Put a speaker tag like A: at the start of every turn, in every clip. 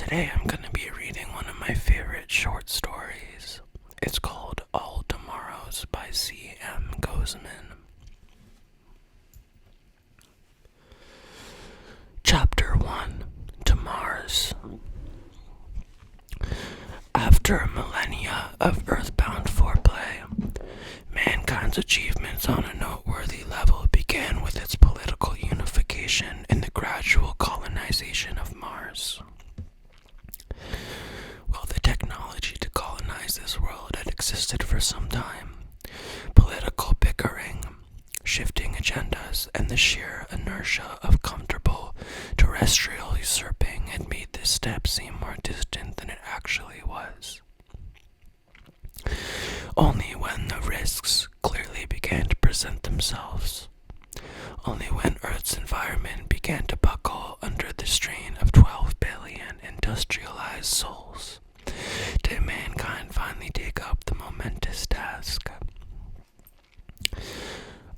A: Today I'm going to be reading one of my favorite short stories. It's called All Tomorrows by C.M. Gozman. Chapter 1, To Mars. After millennia of earthbound foreplay, mankind's achievements on a noteworthy level began with its political unification and the gradual colonization of Mars. While the technology to colonize this world had existed for some time, political bickering, shifting agendas, and the sheer inertia of comfortable terrestrial usurping had made this step seem more distant than it actually was. Only when the risks clearly began to present themselves, only when Earth's environment began to buckle under the strain of 12 billion industrialized souls, did mankind finally take up the momentous task.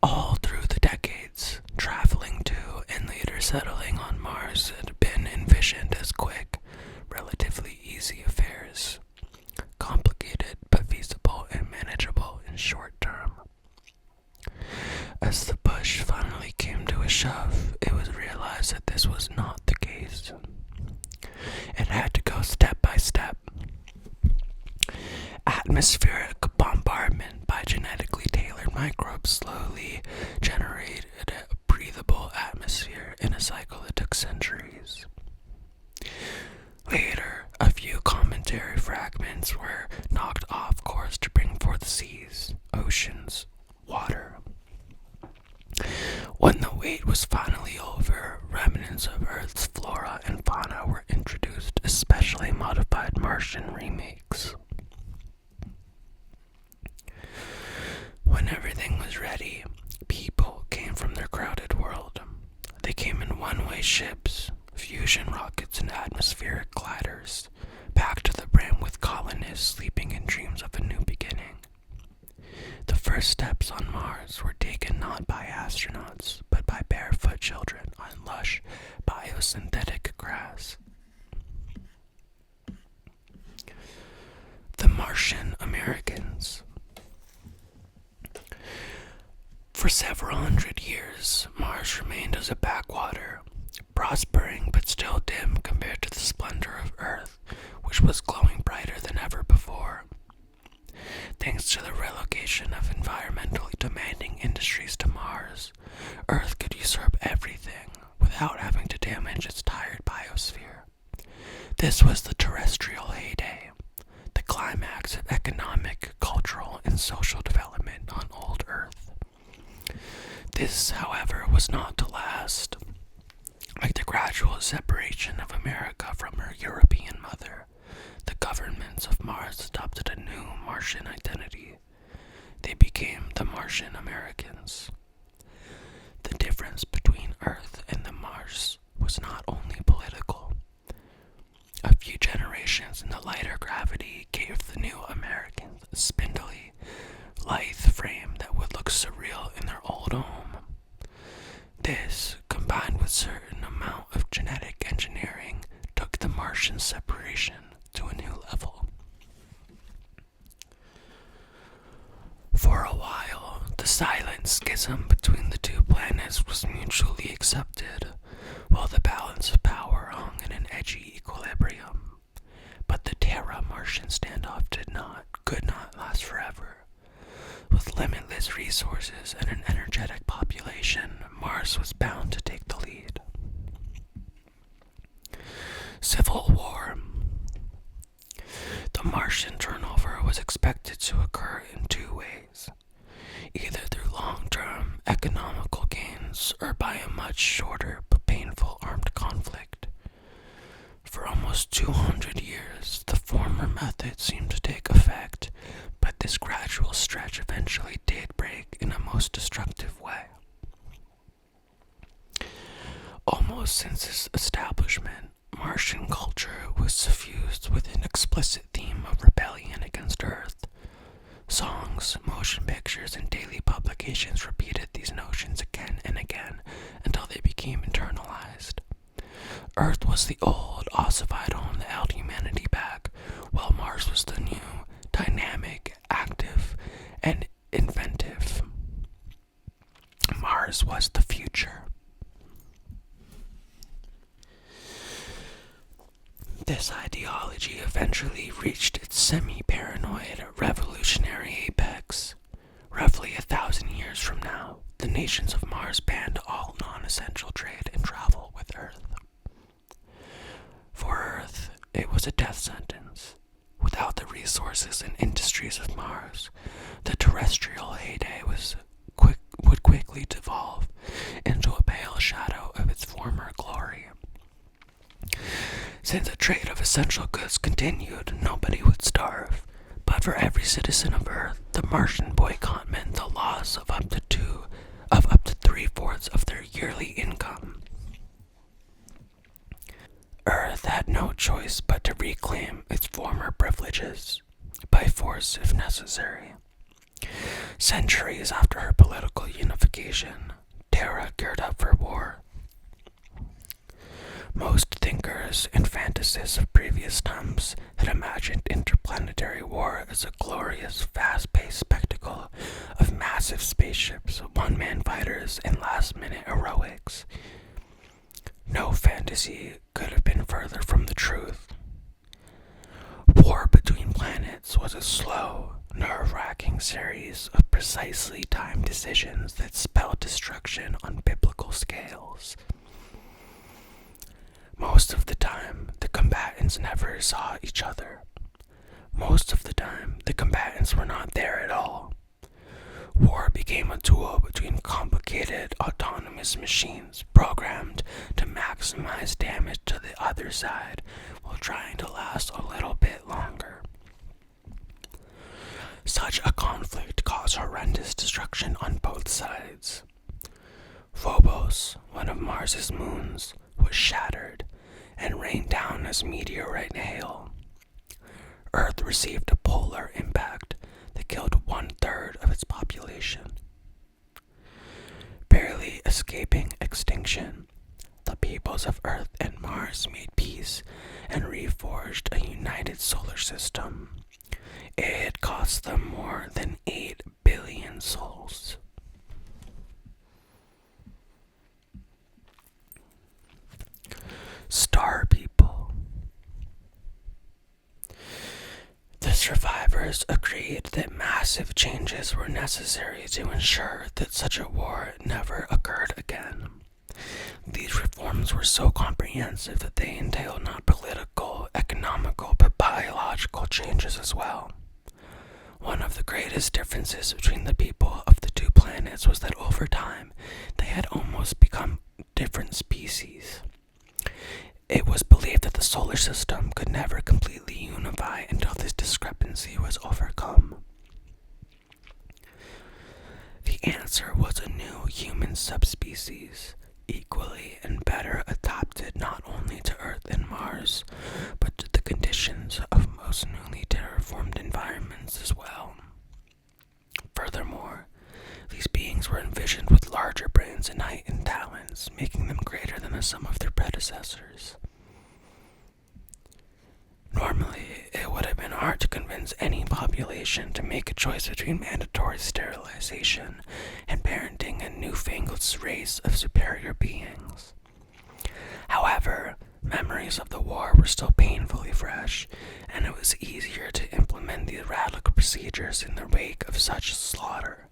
A: All through the decades, traveling to and later settling on Mars had been envisioned as quick, relatively easy affairs, complicated but feasible and manageable in short term. As the push finally came to a shove, it was realized that this was not the case. It had to go step by step. Atmospheric bombardment by genetically tailored microbes slowly generated a breathable atmosphere in a cycle that took centuries. Later, a few cometary fragments were knocked off course to bring forth seas, oceans, water. When the wait was finally over, remnants of Earth's flora and fauna were introduced, especially modified Martian remakes. When everything was ready, people came from their crowded world. They came in one-way ships, fusion rockets, and atmospheric gliders, packed to the brim with colonists sleeping in dreams of a new beginning. The first steps on Mars were taken not by astronauts, but by barefoot children on lush, biosynthetic grass. The Martian Americans. For several hundred years, Mars remained as a backwater, prospering but still dim compared to the splendor of Earth, which was glowing brighter than ever before. Thanks to the relocation of environmentally demanding industries to Mars, Earth could usurp everything without having to damage its tired biosphere. This was the terrestrial heyday, the climax of economic, cultural, and social development on old Earth. This, however, was not to last. Like the gradual separation of America from her European mother, the governments of Mars adopted a new Martian identity. They became the Martian Americans. The difference between Earth and the Mars was not only political. A few generations in the lighter gravity gave the new Americans a spindly, lithe frame that would look surreal in their old home. This, combined with certain amount of genetic engineering, took the Martian separation to a new level. For a while, the silent schism between the two planets was mutually accepted, while the balance of power hung in an edgy equilibrium. But the Terra-Martian standoff could not last forever. With limitless resources and an energetic population, Mars was bound to take the lead. Civil War. The Martian turnover was expected to occur in two ways, either through long-term economical gains or by a much shorter but painful armed conflict. For almost 200 years, the former method seemed to take effect, but this gradual stretch eventually did break in a most destructive way. Almost since its establishment, Martian culture was suffused with an explicit theme of rebellion against Earth. Songs, motion pictures, and daily publications repeated these notions again and again until they became internalized. Earth was the old, ossified home that held was the new, dynamic, active, and inventive. Mars was the future. This ideology eventually reached its semi-paranoid, revolutionary apex. Roughly 1,000 years from now, the nations of Mars banned all non-essential trade and travel with Earth. For Earth, it was a death sentence. Without the resources and industries of Mars, the terrestrial heyday would quickly devolve into a pale shadow of its former glory. Since the trade of essential goods continued, nobody would starve. But for every citizen of Earth, the Martian boycott meant the loss of up to 3/4 of their yearly income. Earth had no choice but to reclaim its former privileges, by force if necessary. Centuries after her political unification, Terra geared up for war. Most thinkers and fantasists of previous times had imagined interplanetary war as a glorious, fast-paced spectacle of massive spaceships, one-man fighters, and last-minute heroics. No fantasy could have been further from the truth. War between planets was a slow, nerve-wracking series of precisely timed decisions that spelled destruction on biblical scales. Most of the time, the combatants never saw each other. Most of the time, the combatants were not there at all. War became a duel between complicated, autonomous machines programmed to maximize damage to the other side while trying to last a little bit longer. Such a conflict caused horrendous destruction on both sides. Phobos, one of Mars's moons, was shattered and rained down as meteorite hail. Earth received a polar impact that killed 1/3 of its population. Barely escaping extinction, the peoples of Earth and Mars made peace and reforged a united solar system. It had cost them more than 8 billion souls. Star people. The survivors agreed that massive changes were necessary to ensure that such a war never occurred again. These reforms were so comprehensive that they entailed not political, economical, but biological changes as well. One of the greatest differences between the people of the two planets was that over time, they had almost become different species. It was believed that the solar system could never completely unify until this discrepancy was overcome. The answer was a new human subspecies, equally and better adapted not only to Earth and Mars, but to the conditions of most newly terraformed environments as well. Furthermore, these beings were envisioned with larger brains and height and talents, making them greater than the sum of their predecessors. Normally, it would have been hard to convince any population to make a choice between mandatory sterilization and parenting a newfangled race of superior beings. However, memories of the war were still painfully fresh, and it was easier to implement these radical procedures in the wake of such slaughter.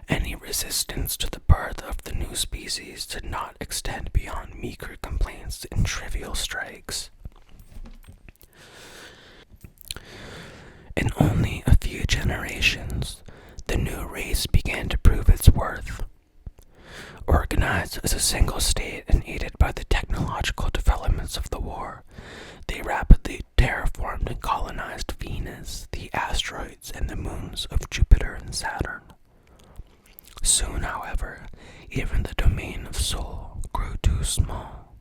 A: Any resistance to the birth of the new species did not extend beyond meager complaints and trivial strikes. In only a few generations, the new race began to prove its worth. Organized as a single state and aided by the technological developments of the war, they rapidly terraformed and colonized Venus, the asteroids, and the moons of Jupiter and Saturn. Soon, however, even the domain of Sol grew too small.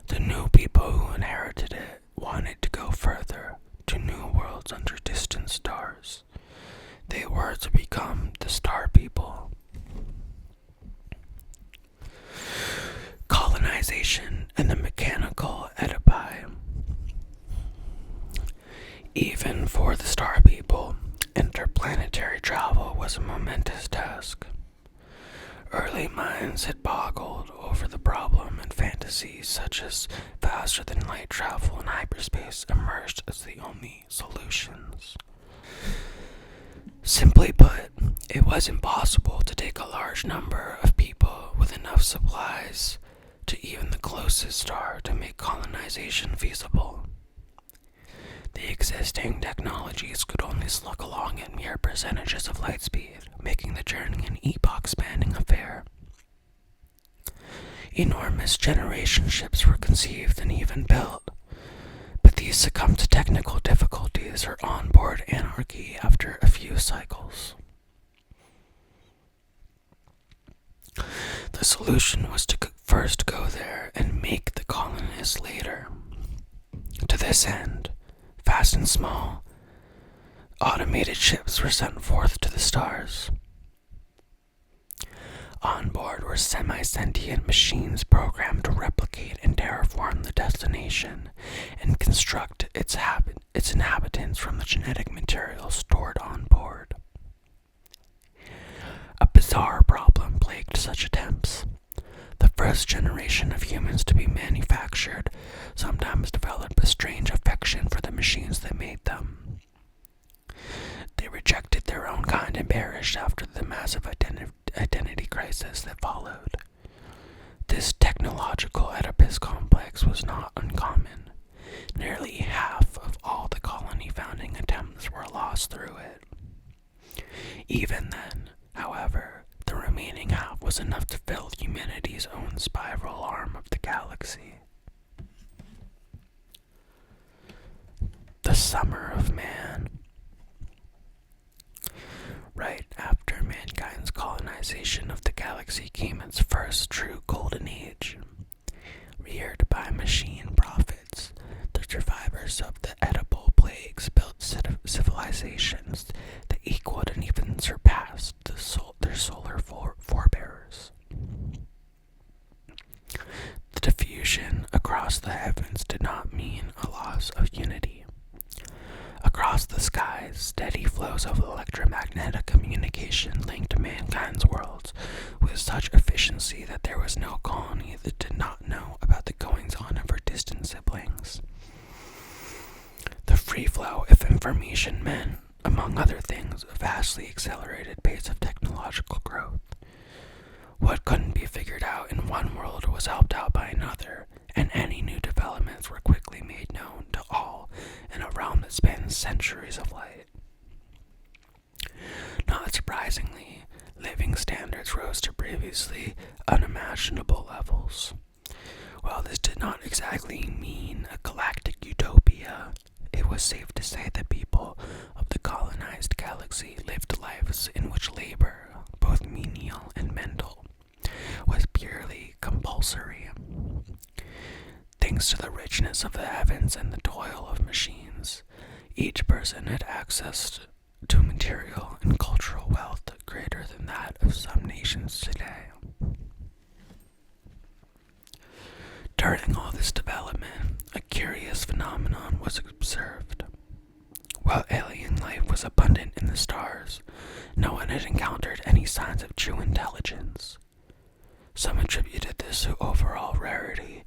A: The new people who inherited it wanted to go further, to new worlds under distant stars. They were to become the Star People. Colonization and the mechanical Oedipi. Even for the star people, interplanetary travel was a momentous task. Early minds had boggled over the problem, and fantasies such as faster than light travel and hyperspace emerged as the only solutions. Simply put, it was impossible to take a large number of people with enough supplies to even the closest star to make colonization feasible. The existing technologies could only slug along at mere percentages of light speed, making the journey an epoch-spanning affair. Enormous generation ships were conceived and even built, but these succumbed to technical difficulties or onboard anarchy after a few cycles. The solution was to first go there and make the colonists later. To this end, fast and small, automated ships were sent forth to the stars. On board were semi-sentient machines programmed to replicate and terraform the destination and construct its inhabitants from the genetic material stored on board. A bizarre problem plagued such attempts. The first generation of humans to be manufactured sometimes developed a strange affection for the machines that made them. They rejected their own kind and perished after the massive identity crisis that followed. This technological Oedipus complex was not uncommon. Nearly half of all the colony founding attempts were lost through it. Even then, however, the remaining half was enough to fill humanity's own spiral arm of the galaxy. The Summer of Man. Right after mankind's colonization of the galaxy came its first true golden age. Reared by machine prophets, the survivors of the edible plagues built civilizations that equaled and even surpassed their solar forebears. The diffusion across the heavens did not mean a loss of unity. Across the skies, steady flows of electromagnetic communication linked mankind's worlds with such efficiency that there was no colony that did not know about the goings-on of her distant siblings. The free flow of information meant, among other things, a vastly accelerated pace of technological growth. What couldn't be figured out in one world was helped out by another, and any new developments were quickly made known to all in a realm that spans centuries of light. Not surprisingly, living standards rose to previously unimaginable levels. While this did not exactly mean a galactic utopia, it was safe to say that people of the colonized galaxy lived lives in which labor, both menial and mental, was purely compulsory. Thanks to the richness of the heavens and the toil of machines, each person had access to material and cultural wealth greater than that of some nations today. During all this development, a curious phenomenon was observed. While alien life was abundant in the stars, no one had encountered any signs of true intelligence. Some attributed this to overall rarity,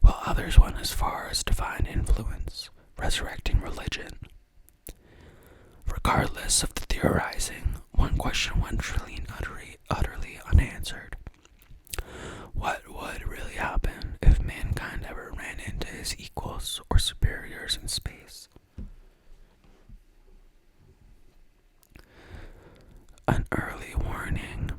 A: while others went as far as divine influence, resurrecting religion. Regardless of the theorizing, one question went really utterly unanswered. What would really happen if mankind ever ran into his equals or superiors in space? An early warning.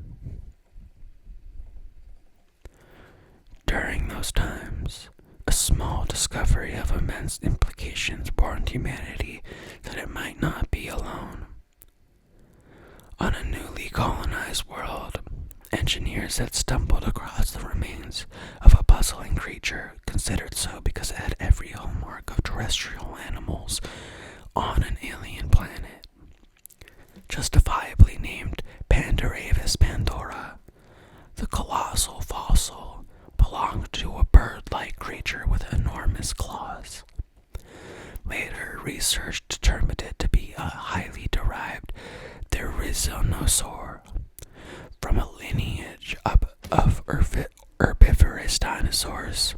A: During those times, a small discovery of immense implications warned humanity that it might not be alone. On a newly colonized world, engineers had stumbled across the remains of a puzzling creature considered so because it had every hallmark of terrestrial animals on an alien planet. Justifiably named Pandoravis Pandora, the colossal fossil belonged to a bird-like creature with enormous claws. Later, research determined determined to be a highly derived Therizinosaur from a lineage of herbivorous dinosaurs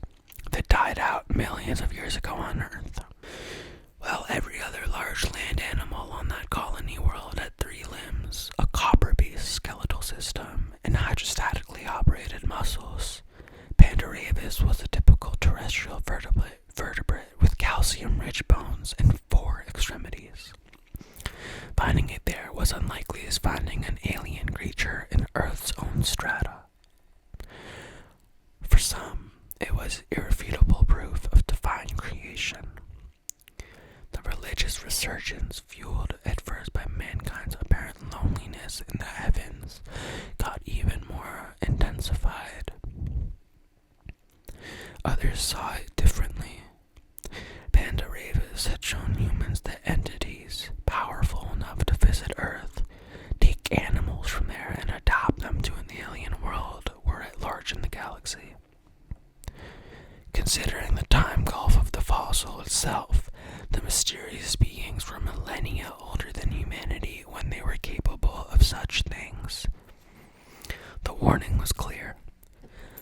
A: that died out millions of years ago on Earth. Well, every other large land animal on that colony world had 3 limbs, a copper-based skeletal system, and hydrostatically operated muscles. Pandarevus was a typical terrestrial vertebrate with calcium-rich bones and 4 extremities. Finding it there was unlikely as finding an alien creature in Earth's own strata. For some, it was irrefutable proof of divine creation. The religious resurgence, fueled at first by mankind's apparent loneliness in the heavens, got even more intensified. Others saw it differently. Pandarevus had shown humans that entities powerful enough to visit Earth, take animals from there, and adopt them to an alien world were at large in the galaxy. Considering the time gulf of the fossil itself, the mysterious beings were millennia older than humanity when they were capable of such things. The warning was clear.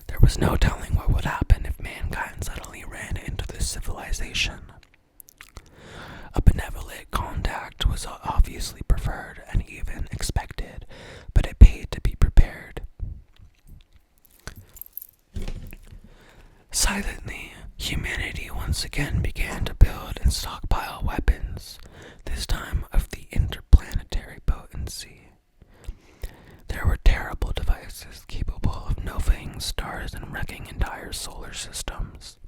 A: There was no telling what would happen if mankind suddenly ran into this civilization. A benevolent contact was obviously preferred and even expected, but it paid to be prepared. Silently, humanity once again began to build and stockpile weapons, this time of the interplanetary potency. There were terrible devices capable of novaing stars and wrecking entire solar systems.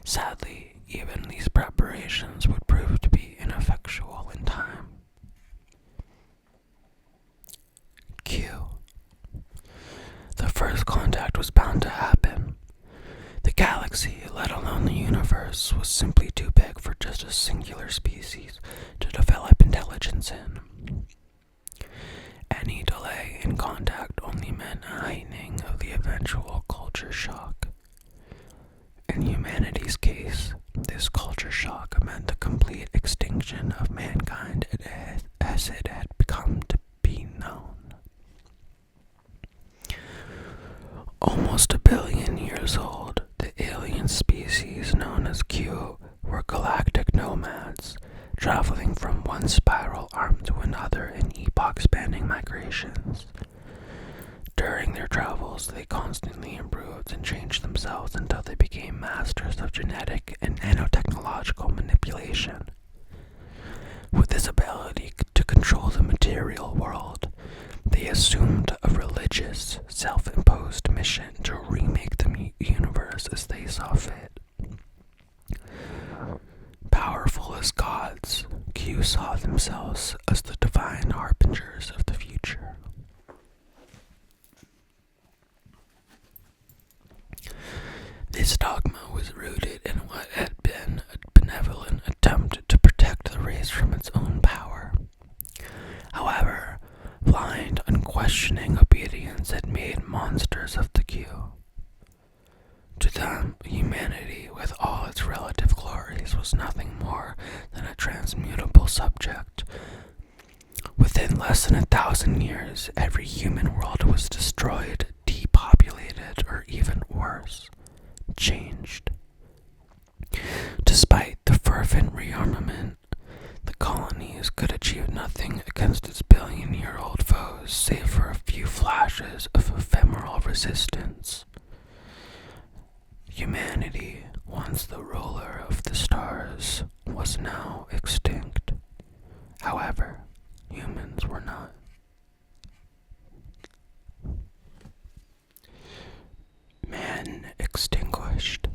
A: Sadly, even these preparations would prove to be ineffectual in time. Q. The first contact was bound to happen. The galaxy, let alone the universe, was simply too big for just a singular species to develop intelligence in. Any delay in contact only meant a heightening of the eventual culture shock. In humanity's case, this culture shock meant the complete extinction of mankind as it had become to be known. Almost 1 billion years old, the alien species known as Q were galactic nomads, traveling from one spiral arm to another in epoch-spanning migrations. During their travels, they constantly improved and changed themselves until they became masters of genetic and nanotechnological manipulation. With this ability to control the material world, they assumed a religious, self-imposed mission to remake the universe as they saw fit. Powerful as gods, Q saw themselves as the divine harbingers of the future. This dogma was rooted in what had been a benevolent attempt to protect the race from its own power. However, blind, unquestioning obedience had made monsters of the Q. To them, humanity, with all its relative glories, was nothing more than a transmutable subject. Within less than 1,000 years, every human world was destroyed, depopulated, or even worse, changed. Despite the fervent rearmament, the colonies could achieve nothing against its billion-year-old foes save for a few flashes of ephemeral resistance. Humanity, once the ruler of the stars, was now extinct. However, humans were not. Man extinguished.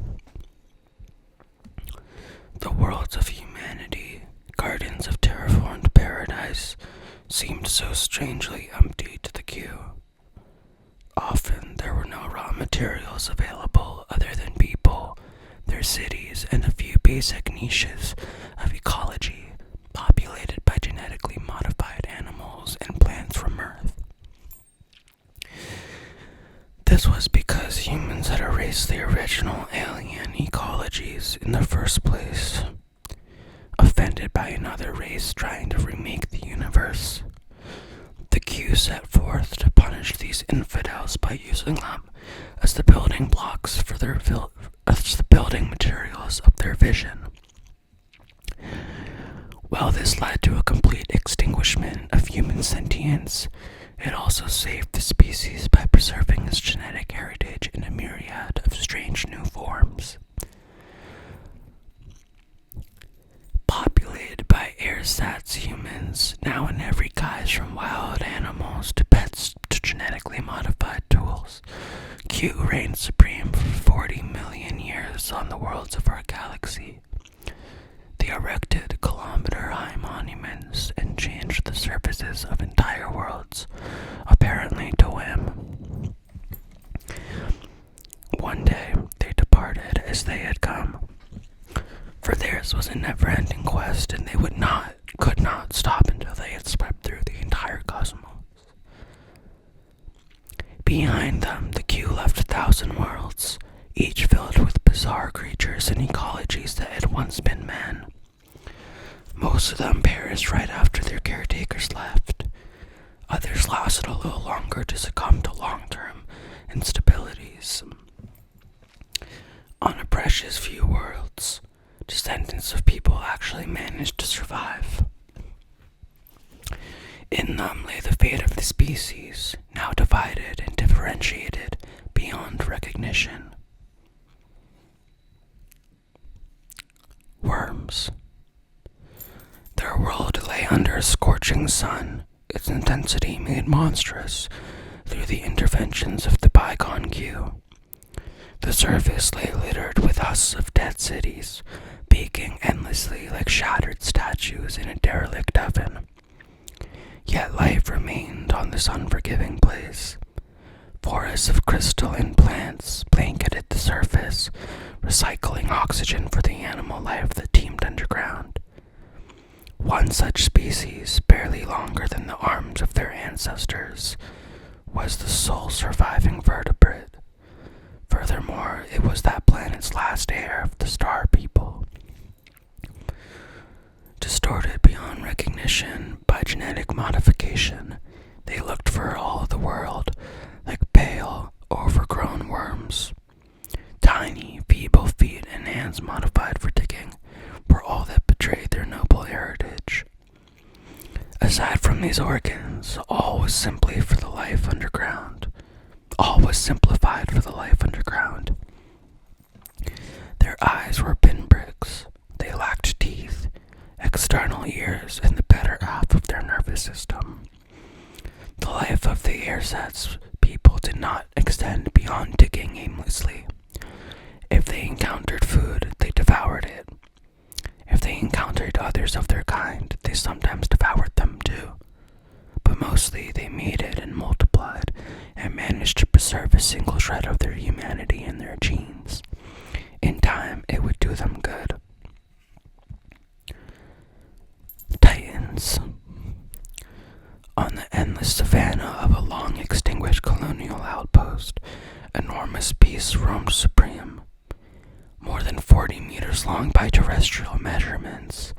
A: The worlds of humanity, gardens of terraformed paradise, seemed so strangely empty to the Q. Often there were no raw materials available other than people, their cities, and a few basic niches of ecology populated by genetically modified animals and plants from Earth. This was because humans had erased the original alien ecologies in the first place. Offended by another space trying to remake the universe. The Q set forth to punish these infidels by using them as the building blocks for as the building materials of their vision. While this led to a complete extinguishment of human sentience, it also saved the species by preserving its genetic heritage in a myriad of strange new forms. Populated by ersatz humans, now in every guise from wild animals to pets to genetically modified tools, Q reigned supreme for 40 million years on the worlds of our galaxy. They erected kilometer-high monuments and changed the surfaces of entire worlds, apparently to whim. One day, they departed as they had come, for theirs was a never-ending quest, and they could not stop until they had swept through the entire cosmos. Behind them, the Q left 1,000 worlds, each filled with bizarre creatures and ecologies that had once been man. Most of them perished right after their caretakers left. Others lasted a little longer to succumb to long-term instabilities. On a precious few worlds, descendants of people actually managed to survive. In them lay the fate of the species, now divided and differentiated beyond recognition. Worms. Their world lay under a scorching sun, its intensity made monstrous through the interventions of the bygone Q. The surface lay littered with husks of dead cities, peaking endlessly like shattered statues in a derelict oven. Yet life remained on this unforgiving place. Forests of crystalline plants blanketed the surface, recycling oxygen for the animal life that teemed underground. One such species, barely longer than the arms of their ancestors, was the sole surviving vertebrate. Furthermore, it was that planet's last heir of the star people. Distorted beyond recognition by genetic modification, they looked for all the world like pale, overgrown worms. Tiny, feeble feet and hands modified for digging were all that betrayed their noble heritage. Aside from these organs, all was simply for the life underground. All was simplified for the life underground. Their eyes were pinpricks. They lacked teeth, external ears, and the better half of their nervous system. The life of the ersatz people did not extend beyond digging aimlessly. If they encountered food, they devoured it. If they encountered others of their kind, they sometimes devoured them too. But mostly they mated and multiplied, and managed to preserve a single shred of their humanity in their genes. In time, it would do them good. Titans. On the endless savanna of a long-extinguished colonial outpost, enormous beasts roamed supreme. More than 40 meters long by terrestrial measurements,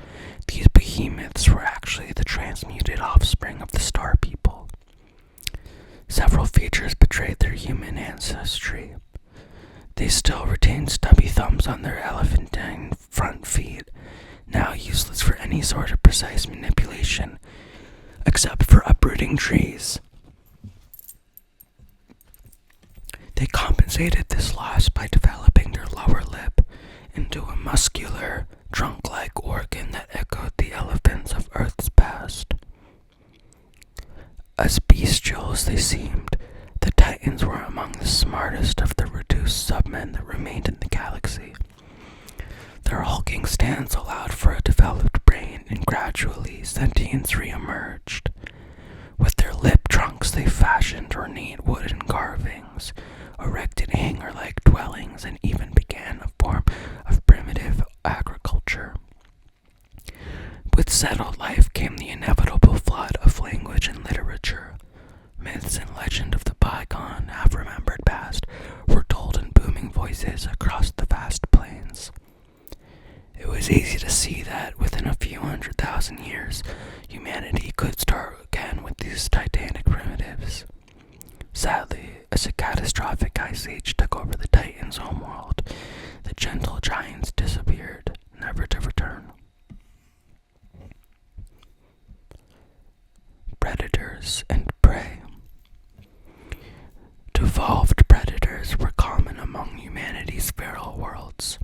A: these behemoths were actually the transmuted offspring of the star people. Several features betrayed their human ancestry. They still retained stubby thumbs on their elephantine front feet, now useless for any sort of precise manipulation, except for uprooting trees. They compensated this loss by developing their lower lip into a muscular, trunk-like organ that echoed the elephants of Earth's past. As bestial as they seemed, the Titans were among the smartest of the reduced submen that remained in the galaxy. Their hulking stance allowed for a developed brain, and gradually sentience re-emerged. With their lip trunks, they fashioned ornate wooden carvings, erected hangar-like dwellings, and even began a form of primitive agriculture. With settled life came the inevitable flood of language and literature. Myths and legend of the bygone, half-remembered past were told in booming voices across the vast plains. It was easy to see that within a few 100,000 years, humanity could start again with these titanic primitives. Sadly, as a catastrophic ice age took over the Titans' homeworld, the gentle giants disappeared, never to return. Predators and prey. Devolved predators were common among humanity's feral worlds.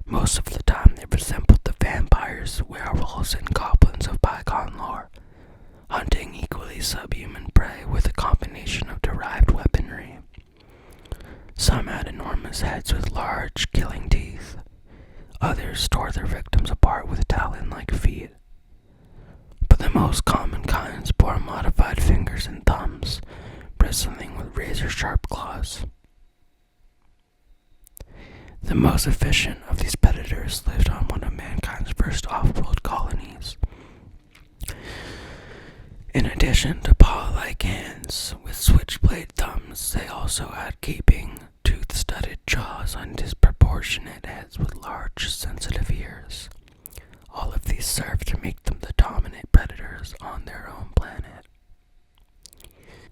A: Most of the time they resembled the vampires, werewolves, and goblins of bygone lore, hunting equally subhuman prey with a combination of derived weaponry. Some had enormous heads with large, killing teeth. Others tore their victims apart with talon-like feet. But the most common kinds bore modified fingers and thumbs, bristling with razor-sharp claws. The most efficient of these predators lived on one of mankind's first off-world colonies. In addition to paw-like hands with switchblade thumbs, they also had gaping, tooth-studded jaws on disproportionate heads with large, sensitive ears. All of these served to make them the dominant predators on their own planet.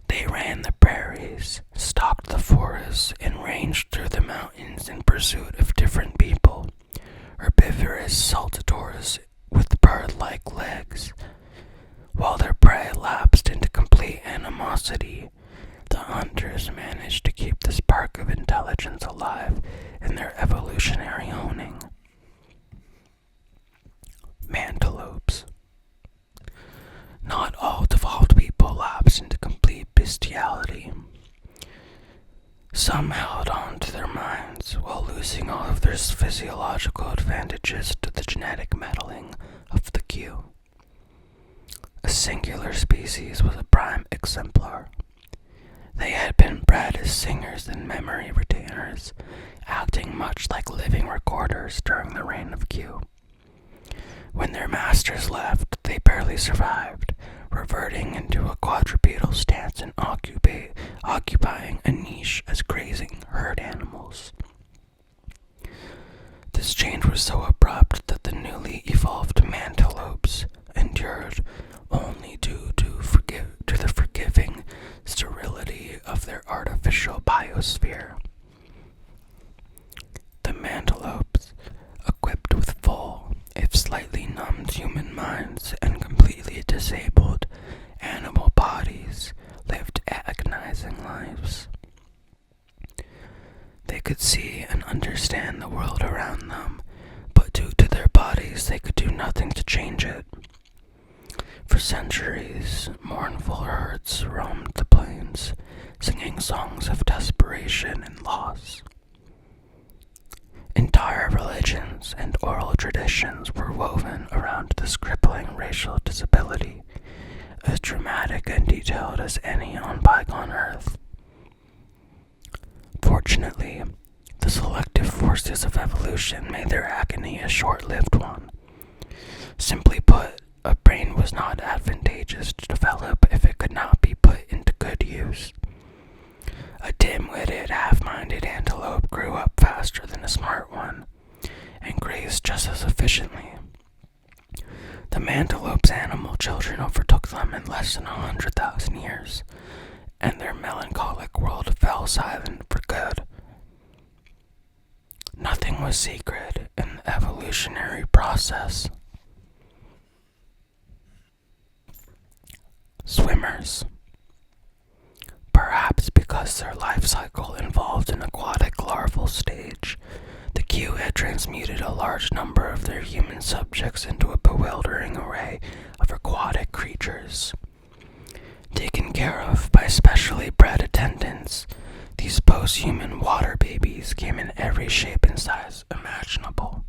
A: They ran the prairies, stalked the forests, and ranged through the mountains in pursuit of different people, herbivorous saltators with bird-like legs. While their prey lapsed into complete animosity, the hunters managed to keep the spark of intelligence alive in their evolutionary honing. Mantolopes. Not all devolved people lapsed into complete bestiality. Some held on to their minds while losing all of their physiological advantages to the genetic meddling of the Q. A singular species was a prime exemplar. They had been bred as singers and memory retainers, acting much like living recorders during the reign of Q. When their masters left, they barely survived, reverting into a quadrupedal stance and occupying a niche as grazing herd animals. This change was so abrupt that the newly evolved mantolopes endured only due to the forgiving sterility of their artificial biosphere. The mantolopes, equipped with full, if slightly numbed human minds and completely disabled animal bodies, lived agonizing lives. They could see and understand the world around them, but due to their bodies they could do nothing to change it. For centuries, mournful herds roamed the plains, singing songs of desperation and loss. Entire religions and oral traditions were woven around this crippling racial disability, as dramatic and detailed as any on bygone Earth. Fortunately, the selective forces of evolution made their agony a short-lived one. Simply put, a brain was not advantageous to develop if it could not be put into good use. A dim-witted, half-minded antelope grew up faster than a smart one, and grazed just as efficiently. The mantelope's animal children overtook them in less than 100,000 years, and their melancholic world fell silent for good. Nothing was secret in the evolutionary process. Swimmers. Perhaps because their life cycle involved an aquatic larval stage, the Q had transmuted a large number of their human subjects into a bewildering array of aquatic creatures. Taken care of by specially bred attendants, these post-human water babies came in every shape and size imaginable.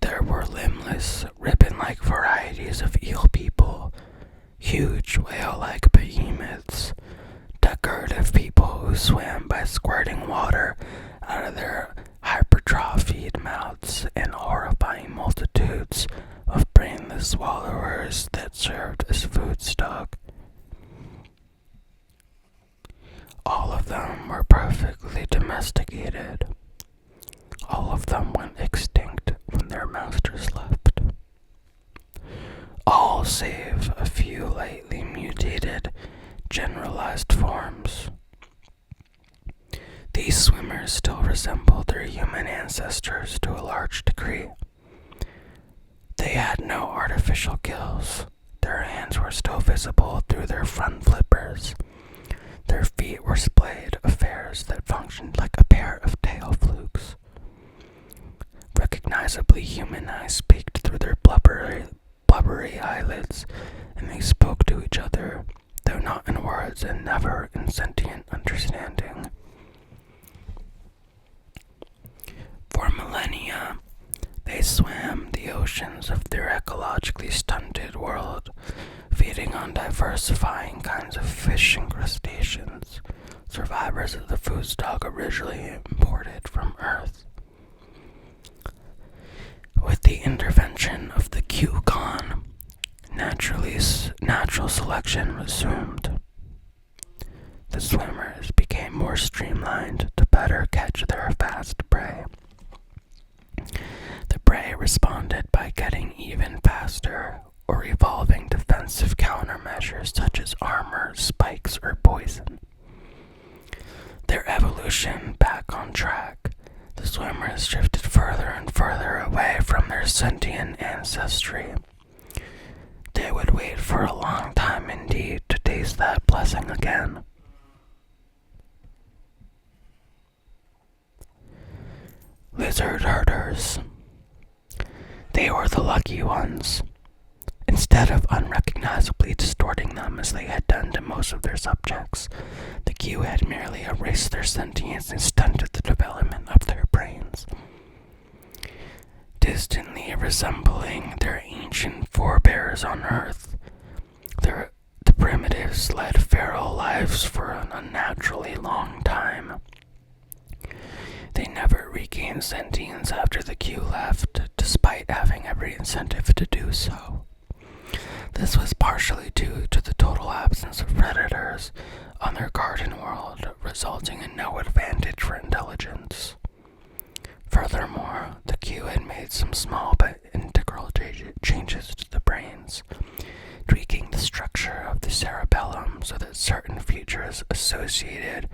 A: There were limbless, ribbon-like varieties of eel people, huge whale-like behemoths, decorative people who swam by squirting water out of their hypertrophied mouths, and horrifying multitudes of brainless swallowers that served as food stock. All of them were perfectly domesticated. All of them went extinct when their masters left. all save a few lightly mutated, generalized forms. These swimmers still resemble their human ancestors to a large degree. They had no artificial gills. Their hands were still visible through their front flippers. Their feet were splayed affairs that functioned like a pair of tail flukes. Recognizably human eyes peeked through their blubbery eyelids, and they spoke to each other, though not in words and never in sentient understanding. For millennia, they swam the oceans of their ecologically stunted world, feeding on diversifying kinds of fish and crustaceans, survivors of the food stock originally imported from Earth. With the intervention of the Q-Con, natural selection resumed. The swimmers became more streamlined to better catch their fast prey. The prey responded by getting even faster or evolving defensive countermeasures such as armor, spikes, or poison. Their evolution back on track, the swimmers drifted further and further away from their sentient ancestry. They would wait for a long time indeed to taste that blessing again. Lizard herders. They were the lucky ones. Instead of unrecognizably distorting them as they had done to most of their subjects, the Q had merely erased their sentience and stunted the development of their brains. Distantly resembling their ancient forebears on Earth, the primitives led feral lives for an unnaturally long time. They never regained sentience after the Q left, despite having every incentive to do so. This was partially due to the total absence of predators on their garden world, resulting in no advantage for intelligence. Furthermore, the Q had made some small but integral changes to the brains, tweaking the structure of the cerebellum so that certain features associated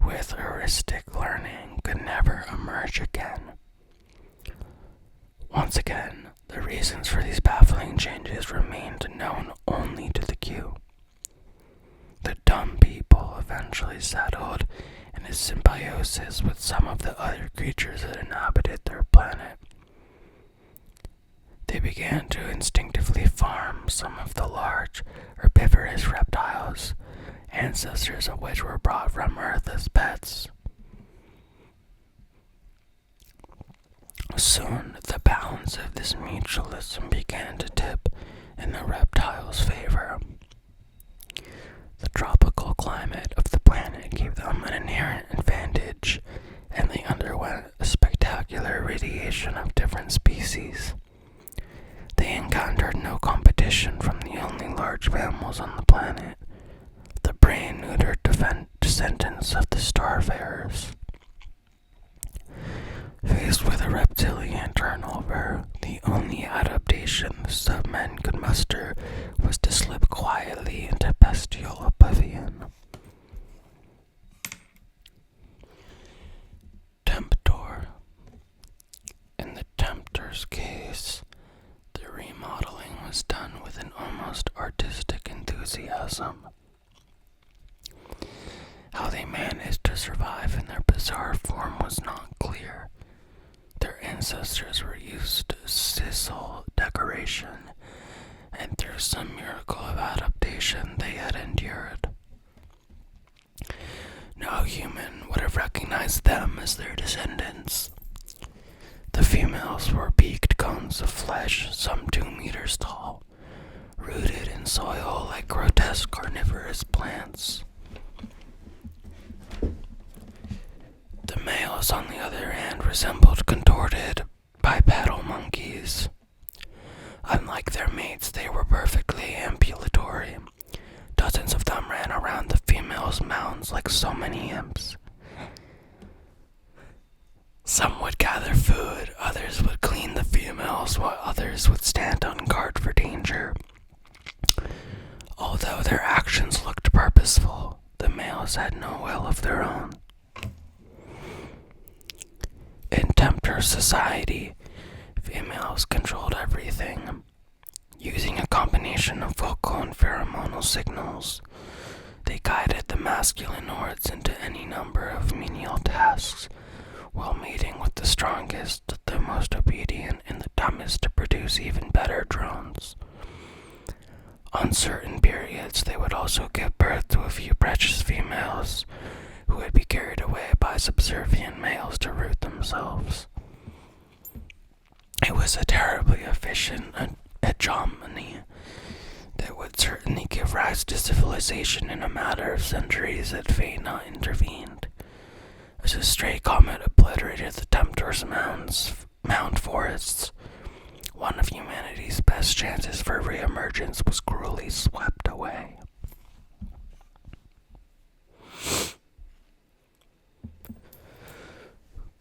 A: with heuristic learning could never emerge again. Once again, the reasons for these baffling changes remained known only to the Q. The dumb people eventually settled in a symbiosis with some of the other creatures that inhabited their planet. They began to instinctively farm some of the large herbivorous reptiles, ancestors of which were brought from Earth as pets. Soon, the balance of this mutualism began to tip in the reptiles' favor. The tropical climate of the planet gave them an inherent advantage, and they underwent a spectacular radiation of different species. They encountered no competition from the only large mammals on the planet, the brain-neutered descendants of the starfarers. Faced with a reptilian turnover, the only adaptation the submen could muster was to slip quietly into bestial oblivion. Temptor. In the Temptor's case, the remodeling was done with an almost artistic enthusiasm. How they managed to survive in their bizarre form was not clear. Their ancestors were used to sisal decoration, and through some miracle of adaptation they had endured. No human would have recognized them as their descendants. The females were beaked cones of flesh some 2 meters tall, rooted in soil like grotesque carnivorous plants. The males, on the other hand, resembled contorted bipedal monkeys. Unlike their mates, they were perfectly ambulatory. Dozens of them ran around the females' mounds like so many imps. Some would gather food, others would clean the females, while others would stand on guard for danger. though their actions looked purposeful, the males had no will of their own. In tempter society, females controlled everything. Using a combination of vocal and pheromonal signals, they guided the masculine hordes into any number of menial tasks, while mating with the strongest, the most obedient, and the dumbest to produce even better drones. On certain periods, they would also give birth to a few precious females, who would be carried away by subservient males to root themselves. It was a terribly efficient hegemony that would certainly give rise to civilization in a matter of centuries had fate not intervened. As a stray comet obliterated the Tempter's mound forests, one of humanity's best chances for reemergence was cruelly swept away.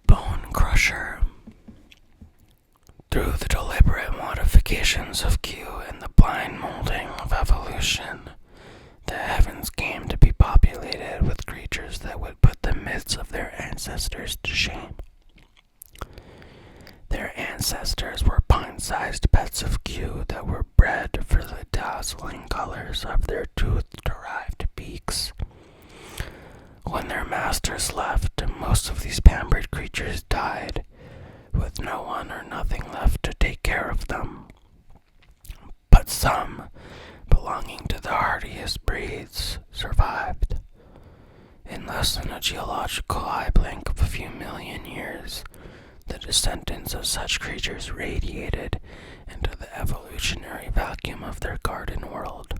A: Bone Crusher. Through the deliberate modifications of Q and the blind molding of evolution, the heavens came to be populated with creatures that would put the myths of their ancestors to shame. Their ancestors were pint-sized pets of Q that were bred for the dazzling colors of their tooth-derived beaks. When their masters left, most of these pampered creatures died, with no one or nothing left to take care of them. But some, belonging to the hardiest breeds, survived. In less than a geological eye blink of a few million years, the descendants of such creatures radiated into the evolutionary vacuum of their garden world.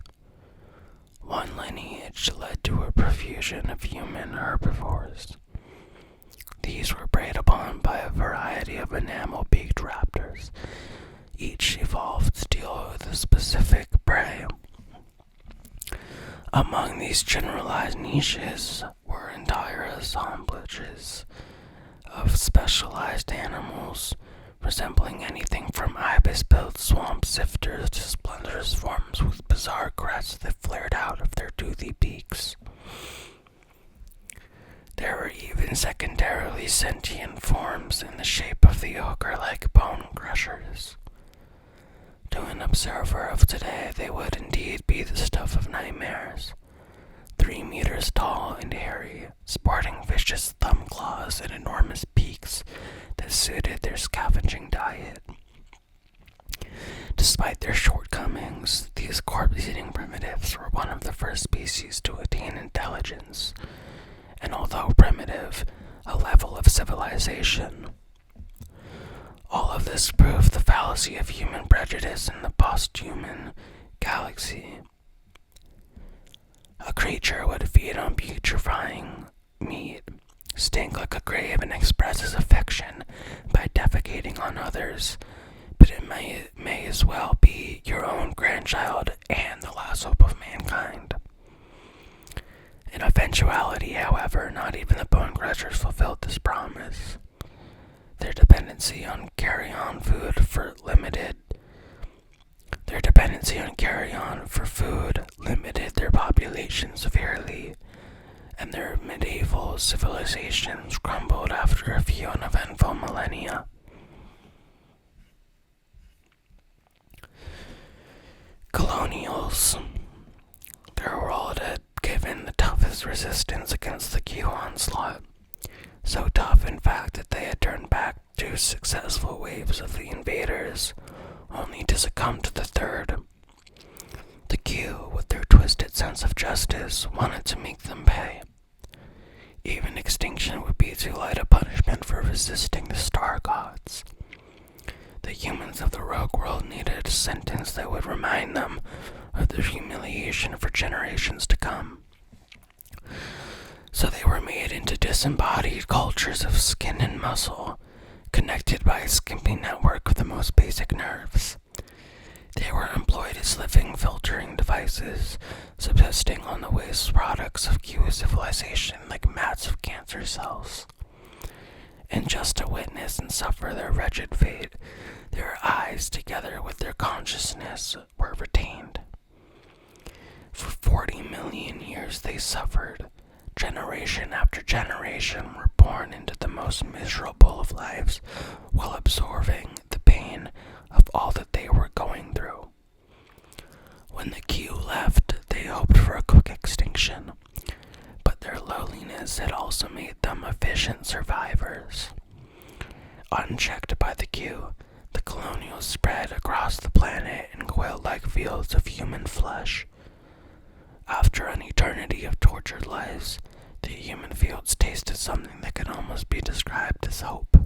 A: One lineage led to a profusion of human herbivores. These were preyed upon by a variety of enamel-beaked raptors. Each evolved to deal with a specific prey. Among these generalized niches were entire assemblages of specialized animals, resembling anything from ibis-built swamp sifters to splendiferous forms with bizarre crests that flared out of their toothy beaks. There were even secondarily sentient forms in the shape of the ogre-like bone crushers. To an observer of today, they would indeed be the stuff of nightmares. 3 meters tall and hairy, sporting vicious thumb claws and enormous beaks that suited their scavenging diet. Despite their shortcomings, these corpse-eating primitives were one of the first species to attain intelligence, and although primitive, a level of civilization. All of this proved the fallacy of human prejudice in the post-human galaxy. A creature would feed on putrefying meat, stink like a grave, and express his affection by defecating on others, but it may as well be your own grandchild and the last hope of mankind. In eventuality, however, not even the bone crushers fulfilled this promise. Their dependency on carrion for food limited their population severely, and their medieval civilizations crumbled after a few uneventful millennia. Colonials. Their world had given the toughest resistance against the Q onslaught. So tough, in fact, that they had turned back 2 successful waves of the invaders, only to succumb to the third. The Q, with their twisted sense of justice, wanted to make them pay. Even extinction would be too light a punishment for resisting the star gods. The humans of the rogue world needed a sentence that would remind them of their humiliation for generations to come. So they were made into disembodied cultures of skin and muscle, connected by a skimpy network of the most basic nerves. They were employed as living filtering devices, subsisting on the waste products of Q civilization like mats of cancer cells. And just to witness and suffer their wretched fate, their eyes, together with their consciousness, were retained. For 40 million years they suffered. Generation after generation were born into the most miserable of lives while absorbing the pain of all that they were going through. When the Q left, they hoped for a quick extinction, but their lowliness had also made them efficient survivors. Unchecked by the Q, the colonials spread across the planet in quail-like fields of human flesh. After an eternity of tortured lives, the human fields tasted something that could almost be described as hope.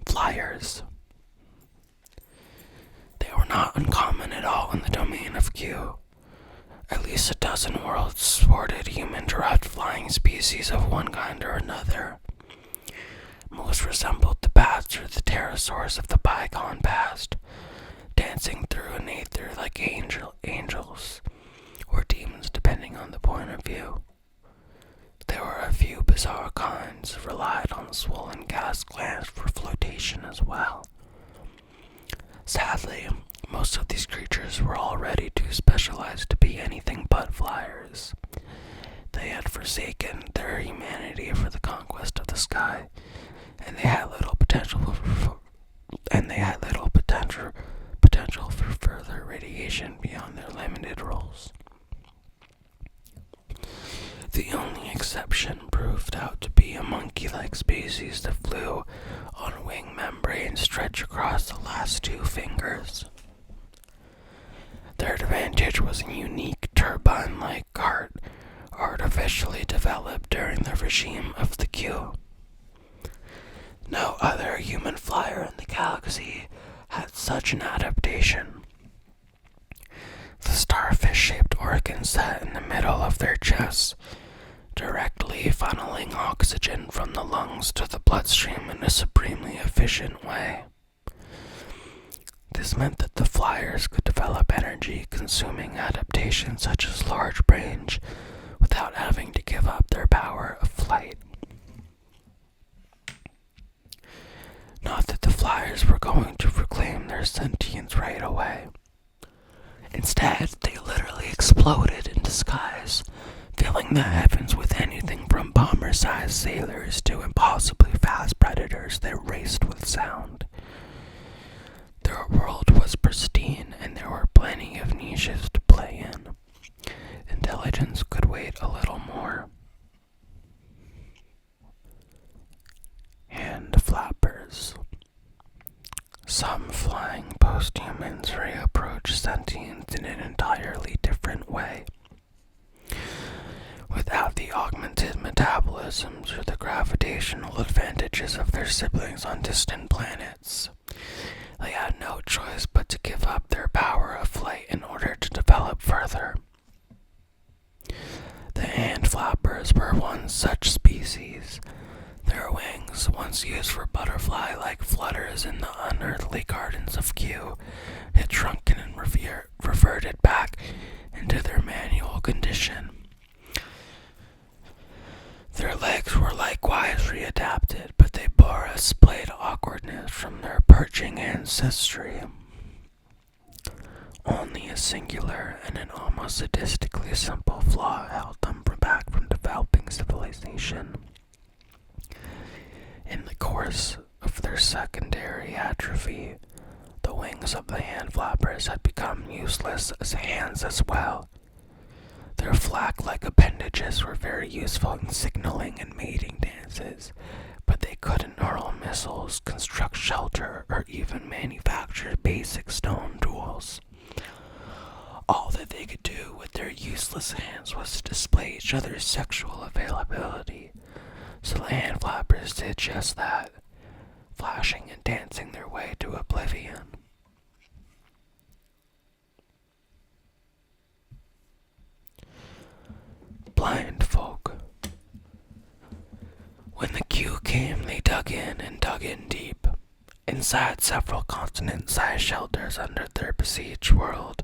A: Flyers. They were not uncommon at all in the domain of Q. At least a dozen worlds sported human-derived flying species of one kind or another. Most resembled the bats or the pterosaurs of the bygone past, dancing through an aether like angels, or demons depending on the point of view. There were a few bizarre kinds that relied on the swollen gas glands for flotation as well. Sadly, most of these creatures were already too specialized to be anything but flyers. They had forsaken their humanity for the conquest of the sky, and they had little potential for further radiation beyond their limited roles. The only exception proved out to be a monkey-like species that flew on wing membranes stretched across the last two fingers. Their advantage was a unique turbine-like cart artificially developed during the regime of the Q. No other human flyer in the galaxy had such an adaptation. The starfish-shaped organs sat in the middle of their chests, directly funneling oxygen from the lungs to the bloodstream in a supremely efficient way. This meant that the flyers could develop energy-consuming adaptations such as large range without having to give up their power of flight. Not that the flyers were going to reclaim their sentience right away. Instead, they literally exploded into skies, filling the heavens with anything from bomber-sized sailors to impossibly fast predators that raced with sound. Their world was pristine, and there were plenty of niches to play in. Intelligence could wait a little more. Hand flappers. Some flying post-humans reapproach sentience in an entirely different way. Without the augmented metabolisms or the gravitational advantages of their siblings on distant planets, they had no choice but to give up their power of flight in order to develop further. The hand flappers were one such species. Their wings, once used for butterfly-like flutters in the unearthly gardens of Q, had shrunken and reverted back into their manual condition. Their legs were likewise readapted, but they bore a splayed awkwardness from their perching ancestry. Only a singular and an almost sadistically simple flaw held them back from developing civilization. In the course of their secondary atrophy, the wings of the hand flappers had become useless as hands as well. Their flag-like appendages were very useful in signaling and mating dances, but they couldn't hurl missiles, construct shelter, or even manufacture basic stone tools. All that they could do with their useless hands was to display each other's sexual availability, so the hand flappers did just that, flashing and dancing their way to oblivion. Blind folk. When the Q came, they dug in deep. Inside several continent-sized shelters under their besieged world,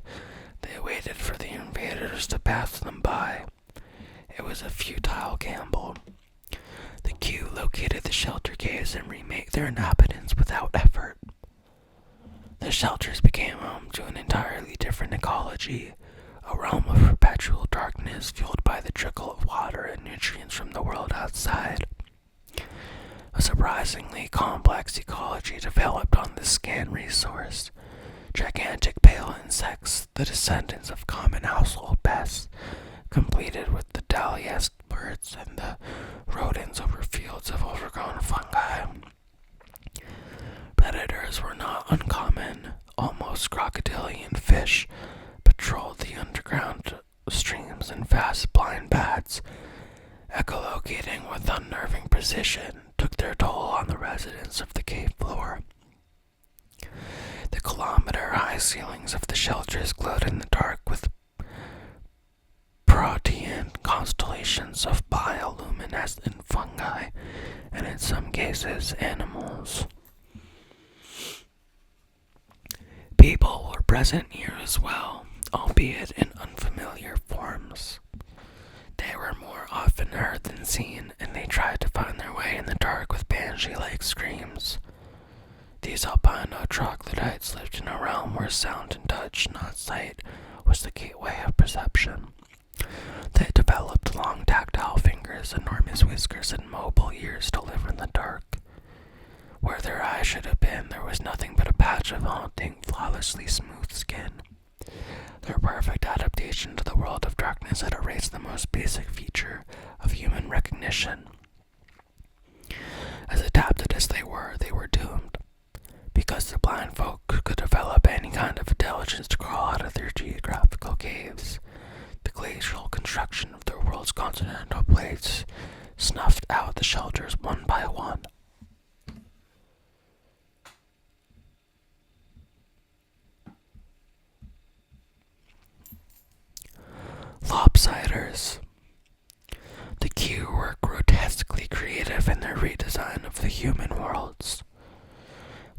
A: they waited for the invaders to pass them by. It was a futile gamble. The Q located the shelter caves and remade their inhabitants without effort. The The shelters became home to an entirely different ecology, a realm of perpetual darkness fueled by the trickle of water and nutrients from the world outside. A surprisingly complex ecology developed on this scant resource. Gigantic pale insects, the descendants of common household pests, completed with the dahlia-esque birds and the rodents over fields of overgrown fungi. Predators were not uncommon. Almost crocodilian fish patrolled the underground streams and vast blind bats, echolocating with unnerving precision, took their toll on the residents of the cave floor. The kilometer-high ceilings of the shelters glowed in the dark with protean constellations of bioluminescent fungi, and in some cases, animals. People were present here as well, albeit in unfamiliar forms. They were more often heard than seen, and they tried to find their way in the dark with banshee-like screams. These albino troglodytes lived in a realm where sound and touch, not sight, was the gateway of perception. They developed long tactile fingers, enormous whiskers, and mobile ears to live in the dark. Where their eyes should have been, there was nothing but a patch of haunting, flawlessly smooth skin. Their perfect adaptation to the world of darkness had erased the most basic feature of human recognition. As adapted as they were doomed. Because the blind folk could develop any kind of intelligence to crawl out of their geographical caves, the glacial construction of the world's continental plates snuffed out the shelters one by one. Lopsiders. The Q were grotesquely creative in their redesign of the human worlds.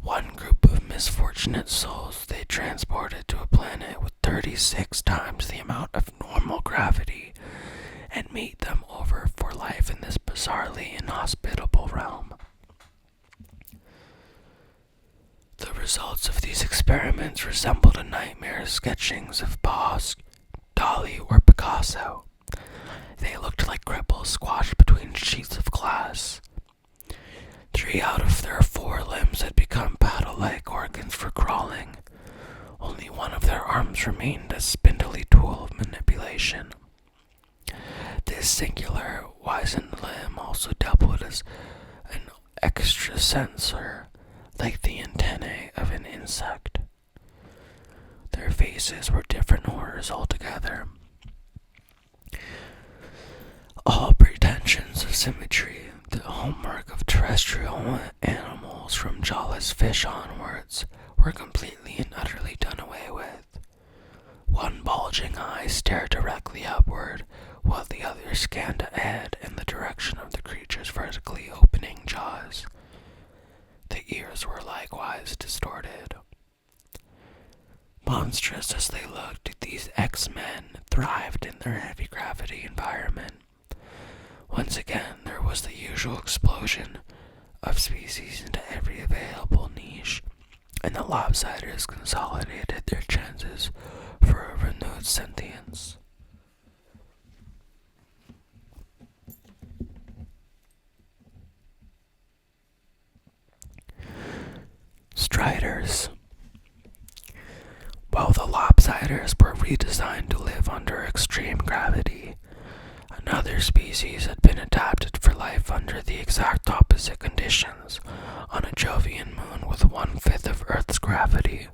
A: One group of misfortunate souls they transported to a planet with 36 times the amount of normal gravity and made them over for life in this bizarrely inhospitable realm. The results of these experiments resembled a nightmare sketchings of Bosque, Dali, or Picasso. They looked like cripples squashed between sheets of glass. 3 out of their 4 limbs had become paddle-like organs for crawling. Only one of their arms remained a spindly tool of manipulation. This singular, wizened limb also doubled as an extra sensor, like the antennae of an insect. Their faces were different horrors altogether. All pretensions of symmetry, the hallmark of terrestrial animals from jawless fish onwards, were completely and utterly done away with. One bulging eye stared directly upward, while the other scanned ahead in the direction of the creature's vertically opening jaws. The ears were likewise distorted. Monstrous as they looked, these X-Men thrived in their heavy gravity environment. Once again, there was the usual explosion of species into every available niche, and the Lopsiders consolidated their chances for a renewed sentience. Striders. While the Lopsiders were redesigned to live under extreme gravity, another species had been adapted for life under the exact opposite conditions on a Jovian moon with 1/5 of Earth's gravity.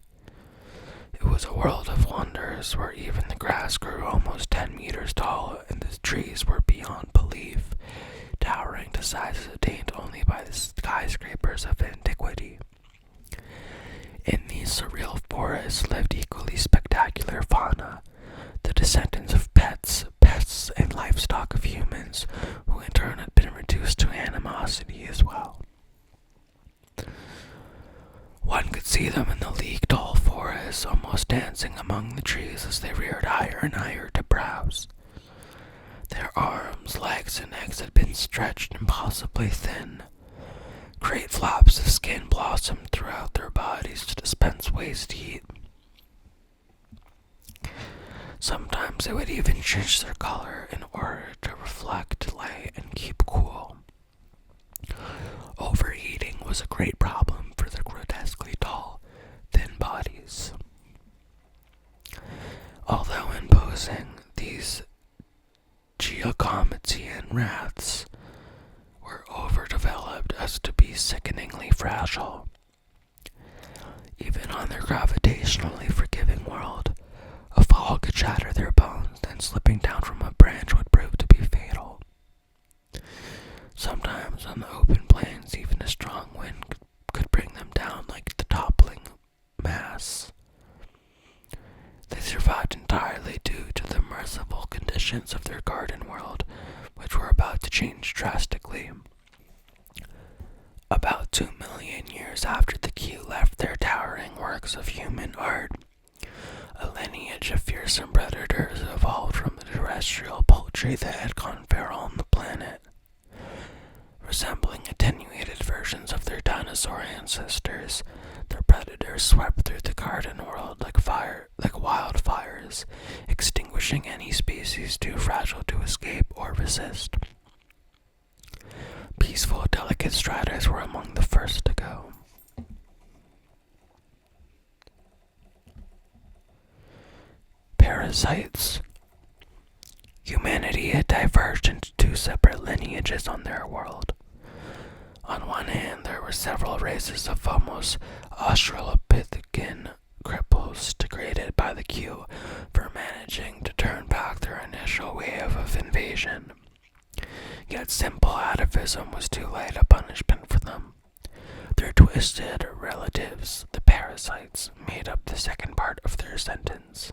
A: It was a world of wonders where even the grass grew almost 10 meters tall and the trees were beyond belief, towering to sizes attained only by the skyscrapers of antiquity. In these surreal forests lived equally spectacular fauna, the descendants of pests, and livestock of humans, who in turn had been reduced to animosity as well. One could see them in the league-tall forests, almost dancing among the trees as they reared higher and higher to browse. Their arms, legs, and necks had been stretched impossibly thin. Great flaps of skin blossomed throughout their bodies to dispense weight waste heat. Sometimes they would even change their color in order to reflect light and keep cool. Overheating was a great problem for the grotesquely tall, thin bodies. Although imposing, these Giacometan rats were overdeveloped as to be sickeningly fragile. Even on their gravitationally forgiving world, a fall could shatter their bones, and slipping down from a branch would prove to be fatal. Sometimes on the open plains, even a strong wind could bring them down like the toppling mass. They survived entirely due to the merciful conditions of their garden world, which were about to change drastically. About 2 million years after the Q left their towering works of human art, a lineage of fearsome predators evolved from the terrestrial poultry that had gone feral on the planet. Resembling attenuated versions of their dinosaur ancestors, their predators swept through the garden world like wildfires, extinguishing any species too fragile to escape or resist. Peaceful, delicate striders were among the first to go. Parasites. Humanity had diverged into two separate lineages on their world. On one hand, there were several races of Homo australopithecine cripples degraded by the Q for managing to turn back their initial wave of invasion. Yet simple atavism was too light a punishment for them. Their twisted relatives, the parasites, made up the second part of their sentence.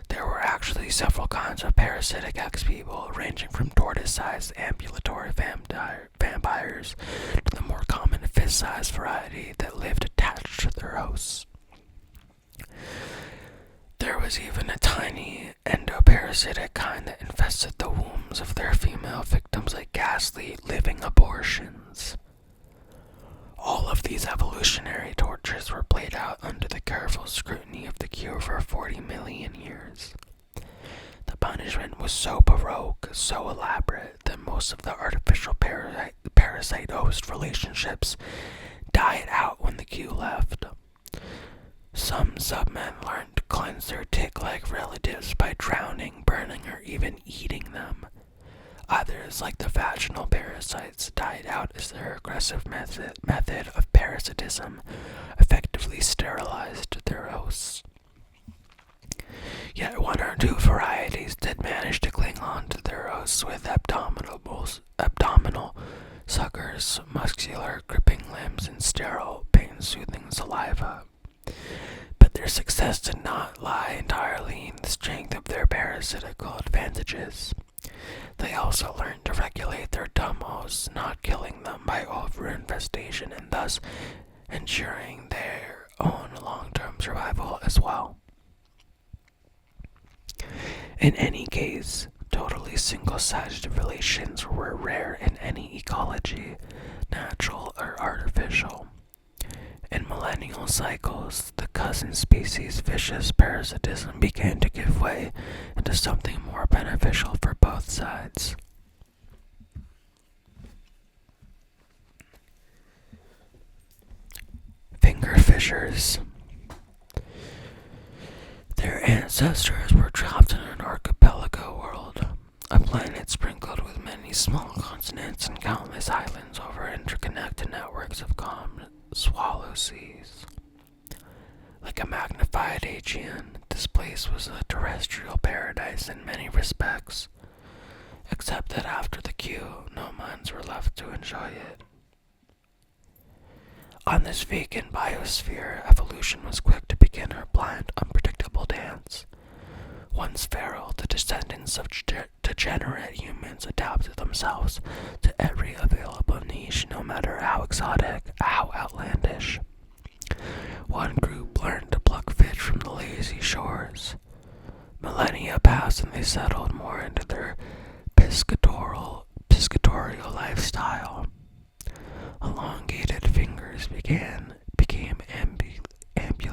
A: There were actually several kinds of parasitic ex-people, ranging from tortoise-sized ambulatory vampires to the more common fist-sized variety that lived attached to their hosts. There was even a tiny endoparasitic kind that infested the wombs of their female victims like ghastly living abortions. All of these evolutionary tortures were played out under the careful scrutiny of the Q for 40 million years. The punishment was so baroque, so elaborate, that most of the artificial parasite-host relationships died out when the Q left. Some submen learned to cleanse their tick-like relatives by drowning, burning, or even eating them. Others, like the vaginal parasites, died out as their aggressive method of parasitism effectively sterilized their hosts. Yet one or two varieties did manage to cling on to their hosts with abdominal suckers, muscular, gripping limbs, and sterile, pain-soothing saliva. But their success did not lie entirely in the strength of their parasitical advantages. They also learned to regulate their dumb hosts, not killing them by overinfestation, and thus ensuring their own long-term survival as well. In any case, totally single-sided relations were rare in any ecology, natural or artificial. In millennial cycles, the cousin species' vicious parasitism began to give way into something more beneficial for both sides. Finger fishers. Their ancestors were trapped in an archipelago world, a planet sprinkled with many small continents and countless islands over interconnected networks of calm swallow seas. Like a magnified Aegean, this place was a terrestrial paradise in many respects, except that after the Q, no minds were left to enjoy it. On this vacant biosphere, evolution was quick to begin her blind, unpredictable dance. Once feral, the descendants of degenerate humans adapted themselves to every available niche, no matter how exotic, how outlandish. One group learned to pluck fish from the lazy shores. Millennia passed and they settled more into their piscatorial lifestyle. Elongated fingers became ambulatory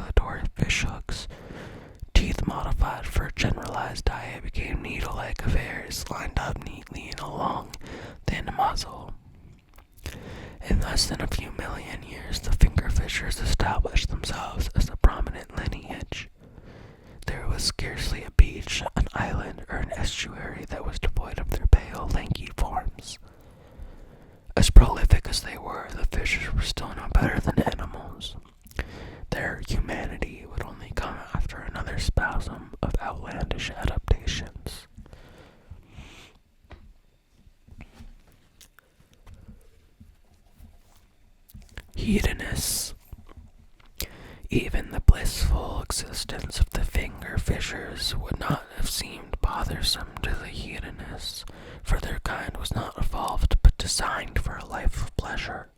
A: peaceful existence of the finger fishers would not have seemed bothersome to the hedonists, for their kind was not evolved but designed for a life of pleasure.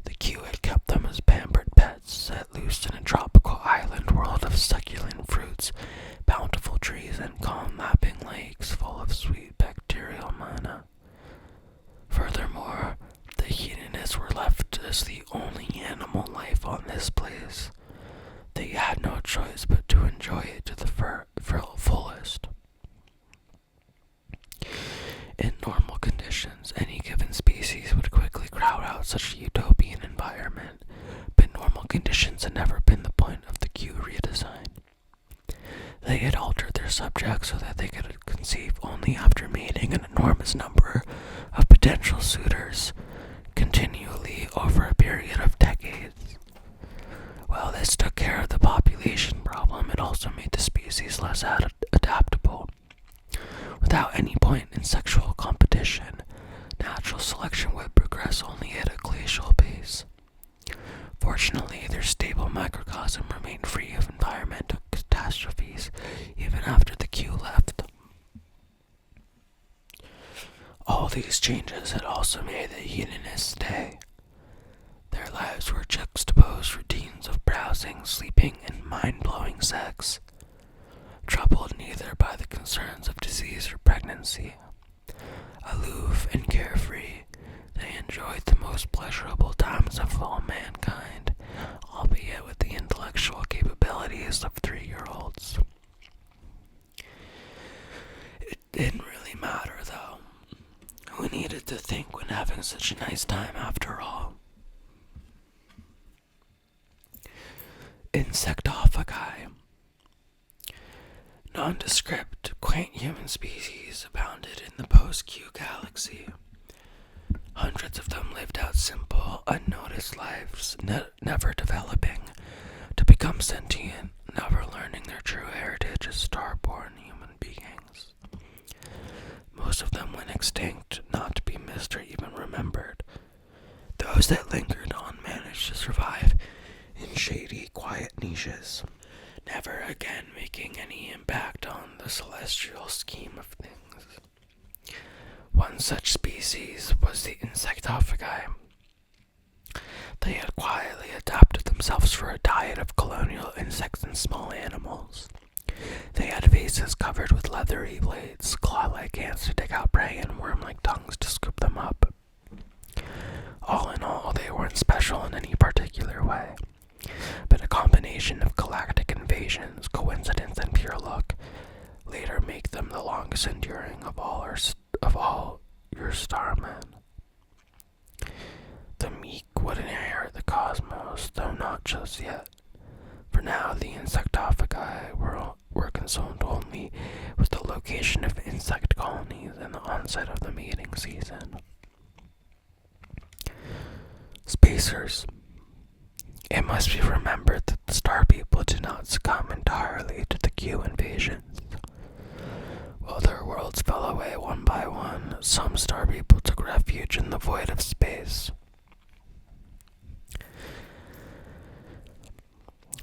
A: The Q had kept them as pampered pets, set loose in a tropical island world of succulent fruits, bountiful trees, and calm lapping lakes full of sweet bacterial mana. Furthermore, the hedonists were left as the only animal life on this place. They had no choice but to enjoy it to the fullest. In normal conditions, any given species would quickly crowd out such a utopian environment, but normal conditions had never been the point of the Q redesign. They had altered their subjects so that they could conceive only after mating an enormous number of potential suitors, continually over a period of decades. While this took care of the population problem, it also made the species less adaptable. Without any point in sexual competition, natural selection would progress only at a glacial pace. Fortunately, their stable microcosm remained free of environmental catastrophes even after the Q left. All these changes had also made the hedonists stay. Their lives were juxtaposed routines of browsing, sleeping, and mind-blowing sex, troubled neither by the concerns of disease or pregnancy. Aloof and carefree, they enjoyed the most pleasurable times of all mankind, albeit with the intellectual capabilities of 3-year-olds. It didn't really matter, though. Who needed to think when having such a nice time after all? Insectophagi. Nondescript, quaint human species abounded in the post-Q galaxy. Hundreds of them lived out simple, unnoticed lives, never developing to become sentient, never learning their true heritage as star-born human beings. Most of them went extinct, not to be missed or even remembered. Those that lingered on managed to survive in shady, quiet niches, never again making any impact on the celestial scheme of things. One such species was the Insectophagi. They had quietly adapted themselves for a diet of colonial insects and small animals. They had faces covered with leathery blades, claw-like hands to dig out prey, and worm-like tongues to scoop them up. All in all, they weren't special in any particular way, but a combination of galactic invasions, coincidence, and pure luck later make them the longest enduring of all your starmen. The meek would inherit the cosmos, though not just yet. For now, the Insectophagi were concerned only with the location of insect colonies and the onset of the mating season. Spacers. It must be remembered that the Star People did not succumb entirely to the Q invasions. While their worlds fell away one by one, some Star People took refuge in the void of space.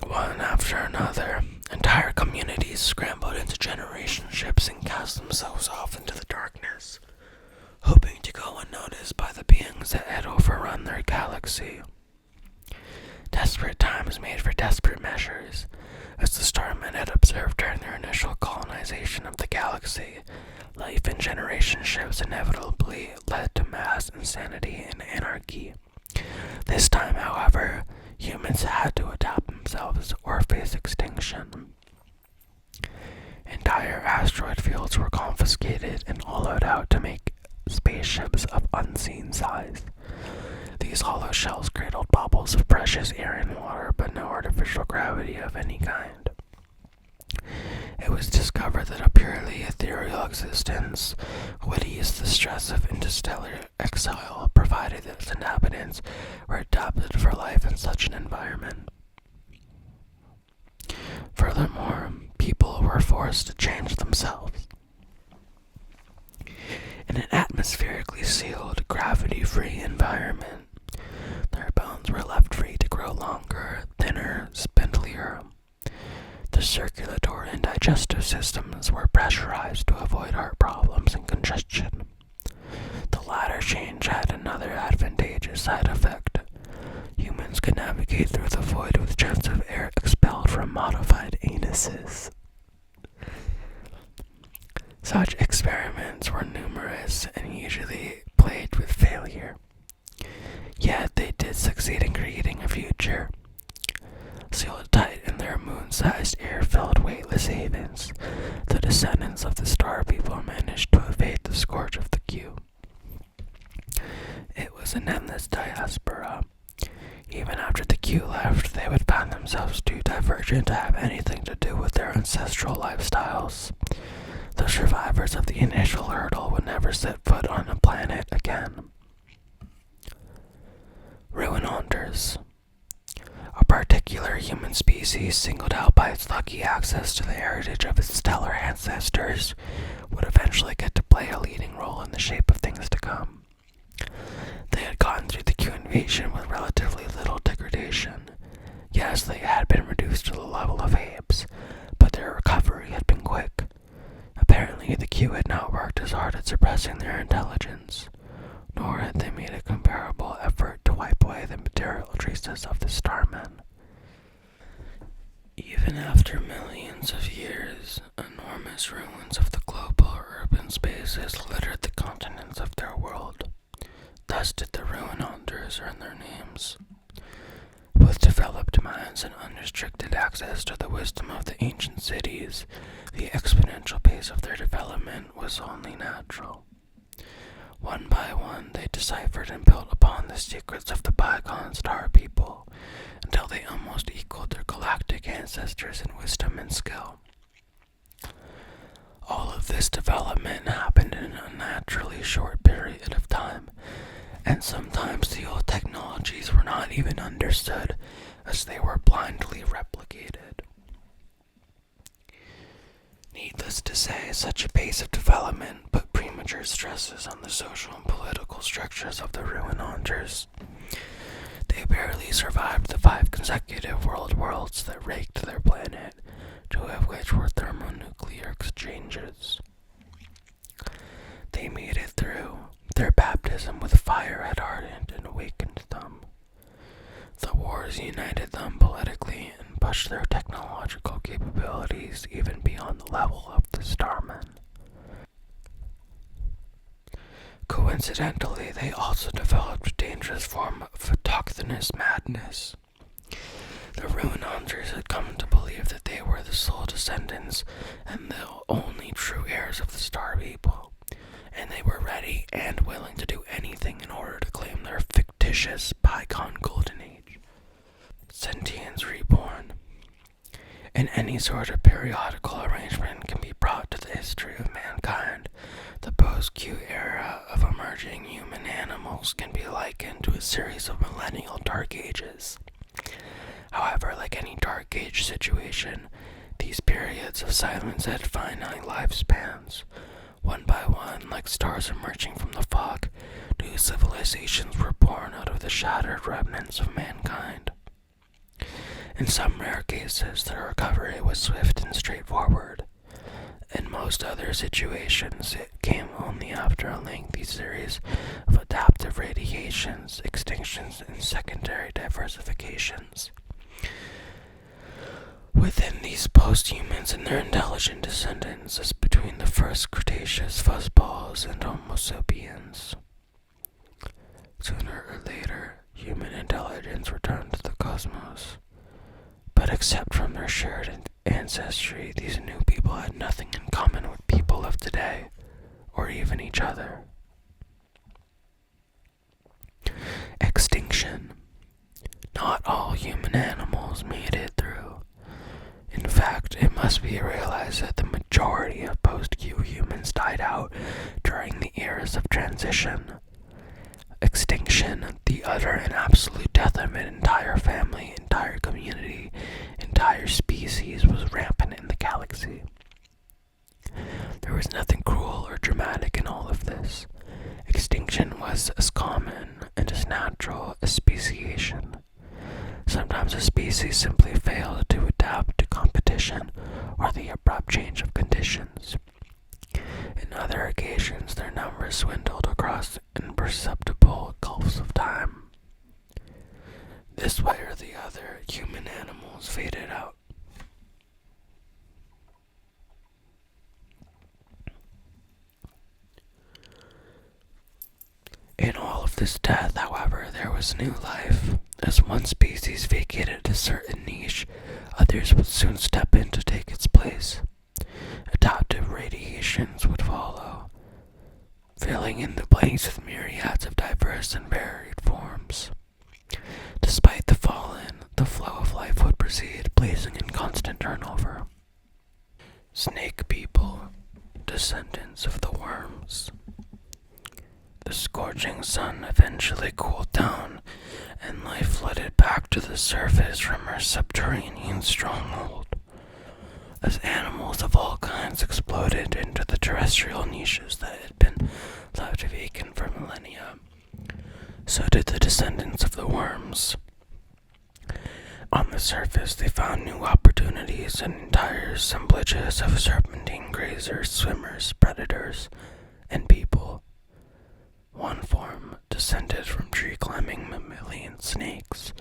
A: One after another, entire communities scrambled into generation ships and cast themselves off into the darkness, hoping to go unnoticed by the beings that had overrun their galaxy. Desperate times made for desperate measures. As the Starmen had observed during their initial colonization of the galaxy, life in generation ships inevitably led to mass insanity and anarchy. This time, however, humans had to adapt themselves or face extinction. Entire asteroid fields were confiscated and hollowed out to make spaceships of unseen size. These hollow shells cradled bubbles of precious air and water, but no artificial gravity of any kind. It was discovered that a purely ethereal existence would ease the stress of interstellar exile, provided that its inhabitants were adapted for life in such an environment. Furthermore, people were forced to change themselves. In an atmospherically sealed, gravity-free environment, their bones were left free to grow longer, thinner, spindlier, The circulatory and digestive systems were pressurized to avoid heart problems and congestion. The latter change had another advantageous side effect. Humans could navigate through the void with jets of air expelled from modified anuses. Such experiments were numerous and usually plagued with failure. Yet they did succeed in creating a future. Sealed tight in their moon-sized, air-filled, weightless havens, the descendants of the Star People managed to evade the scourge of the Q. It was an endless diaspora. Even after the Q left, they would find themselves too divergent to have anything to do with their ancestral lifestyles. The survivors of the initial hurdle would never set foot on a planet again. Ruinanters. A particular human species singled out by its lucky access to the heritage of its stellar ancestors would eventually get to play a leading role in the shape of things to come. They had gone through the Q invasion with relatively little degradation. Yes, they had been reduced to the level of apes, but their recovery had been quick. Apparently, the Q had not worked as hard at suppressing their intelligence, nor had they made a comparable effort to wipe away the material traces of the Starmen. Even after millions of years, enormous ruins of the global urban spaces littered the continents of their world. Thus did the Ruinanters earn their names. With developed minds and unrestricted access to the wisdom of the ancient cities, the exponential pace of their development was only natural. One by one, they deciphered and built upon the secrets of the bygone Star People, until they almost equaled their galactic ancestors in wisdom and skill. All of this development happened in an unnaturally short period of time, and sometimes the old technologies were not even understood, as they were blindly replicated. Needless to say, such a pace of development put premature stresses on the social and political structures of the Ruinanters. They barely survived the 5 consecutive worlds that raked their planet, 2 of which were thermonuclear exchanges. They made it through. Their baptism with fire had hardened and awakened them. The wars united them politically and pushed their technological capabilities even beyond the level of the Starmen. Coincidentally, they also developed a dangerous form of autochthonous madness. The Ruinanters had come to believe that they were the sole descendants and the only true heirs of the Star People, and they were ready and willing to do anything in order to claim their fictitious bygone golden age. Sentience reborn. In any sort of periodical arrangement can be brought to the history of mankind, the post-Q era of emerging human animals can be likened to a series of millennial dark ages. However, like any dark age situation, these periods of silence had finite lifespans. One by one, like stars emerging from the fog, new civilizations were born out of the shattered remnants of mankind. In some rare cases, the recovery was swift and straightforward. In most other situations, it came only after a lengthy series of adaptive radiations, extinctions, and secondary diversifications. Within these post-humans and their intelligent descendants, as between the first Cretaceous fuzzballs and Homo sapiens. Sooner or later, human intelligence returned to the cosmos. But except from their shared ancestry, these new people had nothing in common with people of today, or even each other. Extinction. Not all human animals made it through. In fact, it must be realized that the majority of post-Q humans died out during the eras of transition. Extinction, the utter and absolute death of an entire family, entire community, entire species, was rampant in the galaxy. There was nothing cruel or dramatic in all of this. Extinction was as common and as natural as speciation. Sometimes a species simply failed to adapt to competition it out. In all of this death, however, there was new life. As one species vacated a certain niche, others would soon step in to take its place. Adaptive radiations would follow, filling in the blanks with myriads of diverse and varied forms. Despite the fallen, the flow of life would proceed, blazing in constant turnover. Snake people, descendants of the worms. The scorching sun eventually cooled down, and life flooded back to the surface from her subterranean stronghold. As animals of all kinds exploded into the terrestrial niches that had been left vacant for millennia, so did the descendants of the worms. On the surface, they found new opportunities and entire assemblages of serpentine grazers, swimmers, predators, and people. One form, descended from tree-climbing mammalian snakes,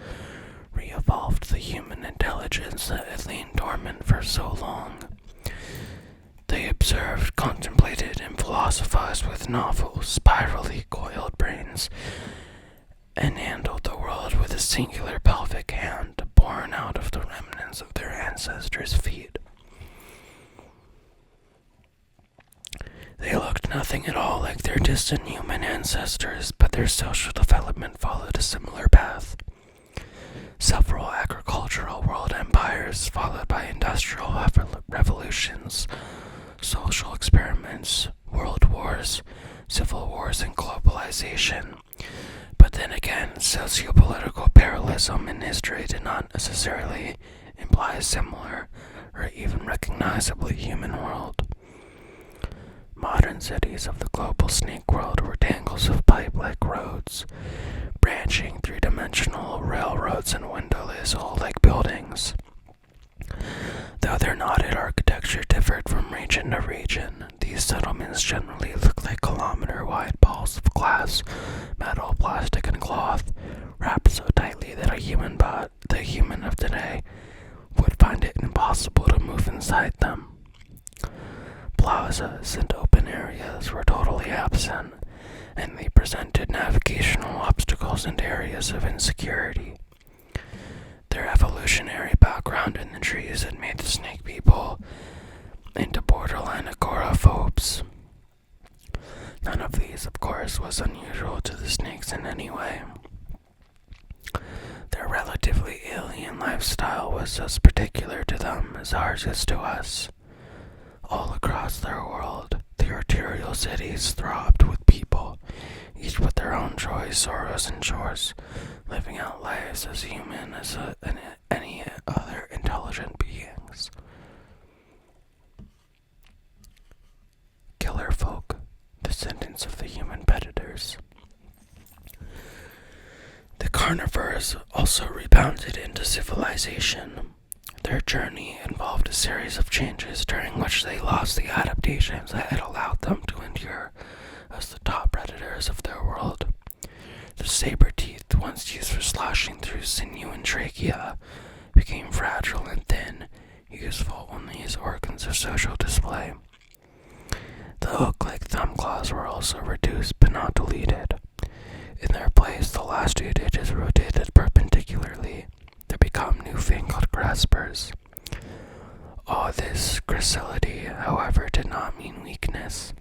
A: re-evolved the human intelligence that had lain dormant for so long. They observed, contemplated, and philosophized with novel, spirally coiled brains, and handled the world with a singular pelvic hand born out of the remnants of their ancestors' feet. They looked nothing at all like their distant human ancestors, but their social development followed a similar path. Several agricultural world empires, followed by industrial revolutions, social experiments, world wars, civil wars, and globalization. But then again, socio-political parallelism in history did not necessarily imply a similar or even recognizably human world. Modern cities of the global snake world were tangles of pipe-like roads, branching three-dimensional railroads and windowless hall-like buildings. Though their knotted architecture differed from region to region, these settlements generally looked like kilometer-wide balls of glass, metal, plastic, and cloth, wrapped so tightly that the human of today would find it impossible to move inside them. Plazas and open areas were totally absent, and they presented navigational obstacles and areas of insecurity. Their evolutionary background in the trees had made the snake people into borderline agoraphobes. None of these, of course, was unusual to the snakes in any way. Their relatively alien lifestyle was as particular to them as ours is to us. All across their world, the arterial cities throbbed with people, each with their own joys, sorrows, and chores, living out lives as human as any other intelligent beings. Killer folk, descendants of the human predators. The carnivores also rebounded into civilization. Their journey involved a series of changes during which they lost the adaptations that had allowed them to endure as the top predators of their world. The saber teeth, once used for slashing through sinew and trachea, became fragile and thin, useful only as organs of social display. The hook-like thumb claws were also reduced but not deleted. In their place, the last two digits rotated perpendicularly to become newfangled graspers. All this gracility, however, did not mean weakness.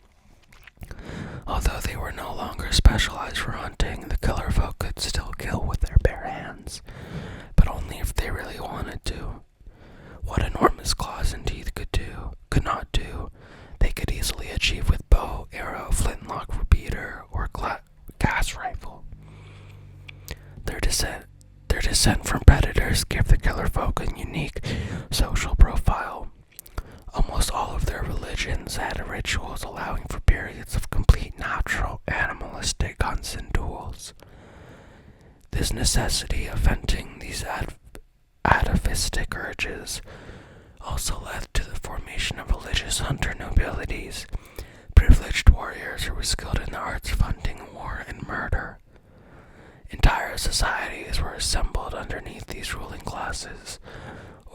A: Although they were no longer specialized for hunting, the killer folk could still kill with their bare hands, but only if they really wanted to. What enormous claws and teeth could not do, they could easily achieve with bow, arrow, flintlock, repeater, or gas rifle. Their descent from predators gave the killer folk a unique social profile. Almost all of their religions had rituals allowing for periods of complete natural, animalistic hunts and duels. This necessity of venting these atavistic urges also led to the formation of religious hunter nobilities, privileged warriors who were skilled in the arts of hunting, war, and murder. Entire societies were assembled underneath these ruling classes,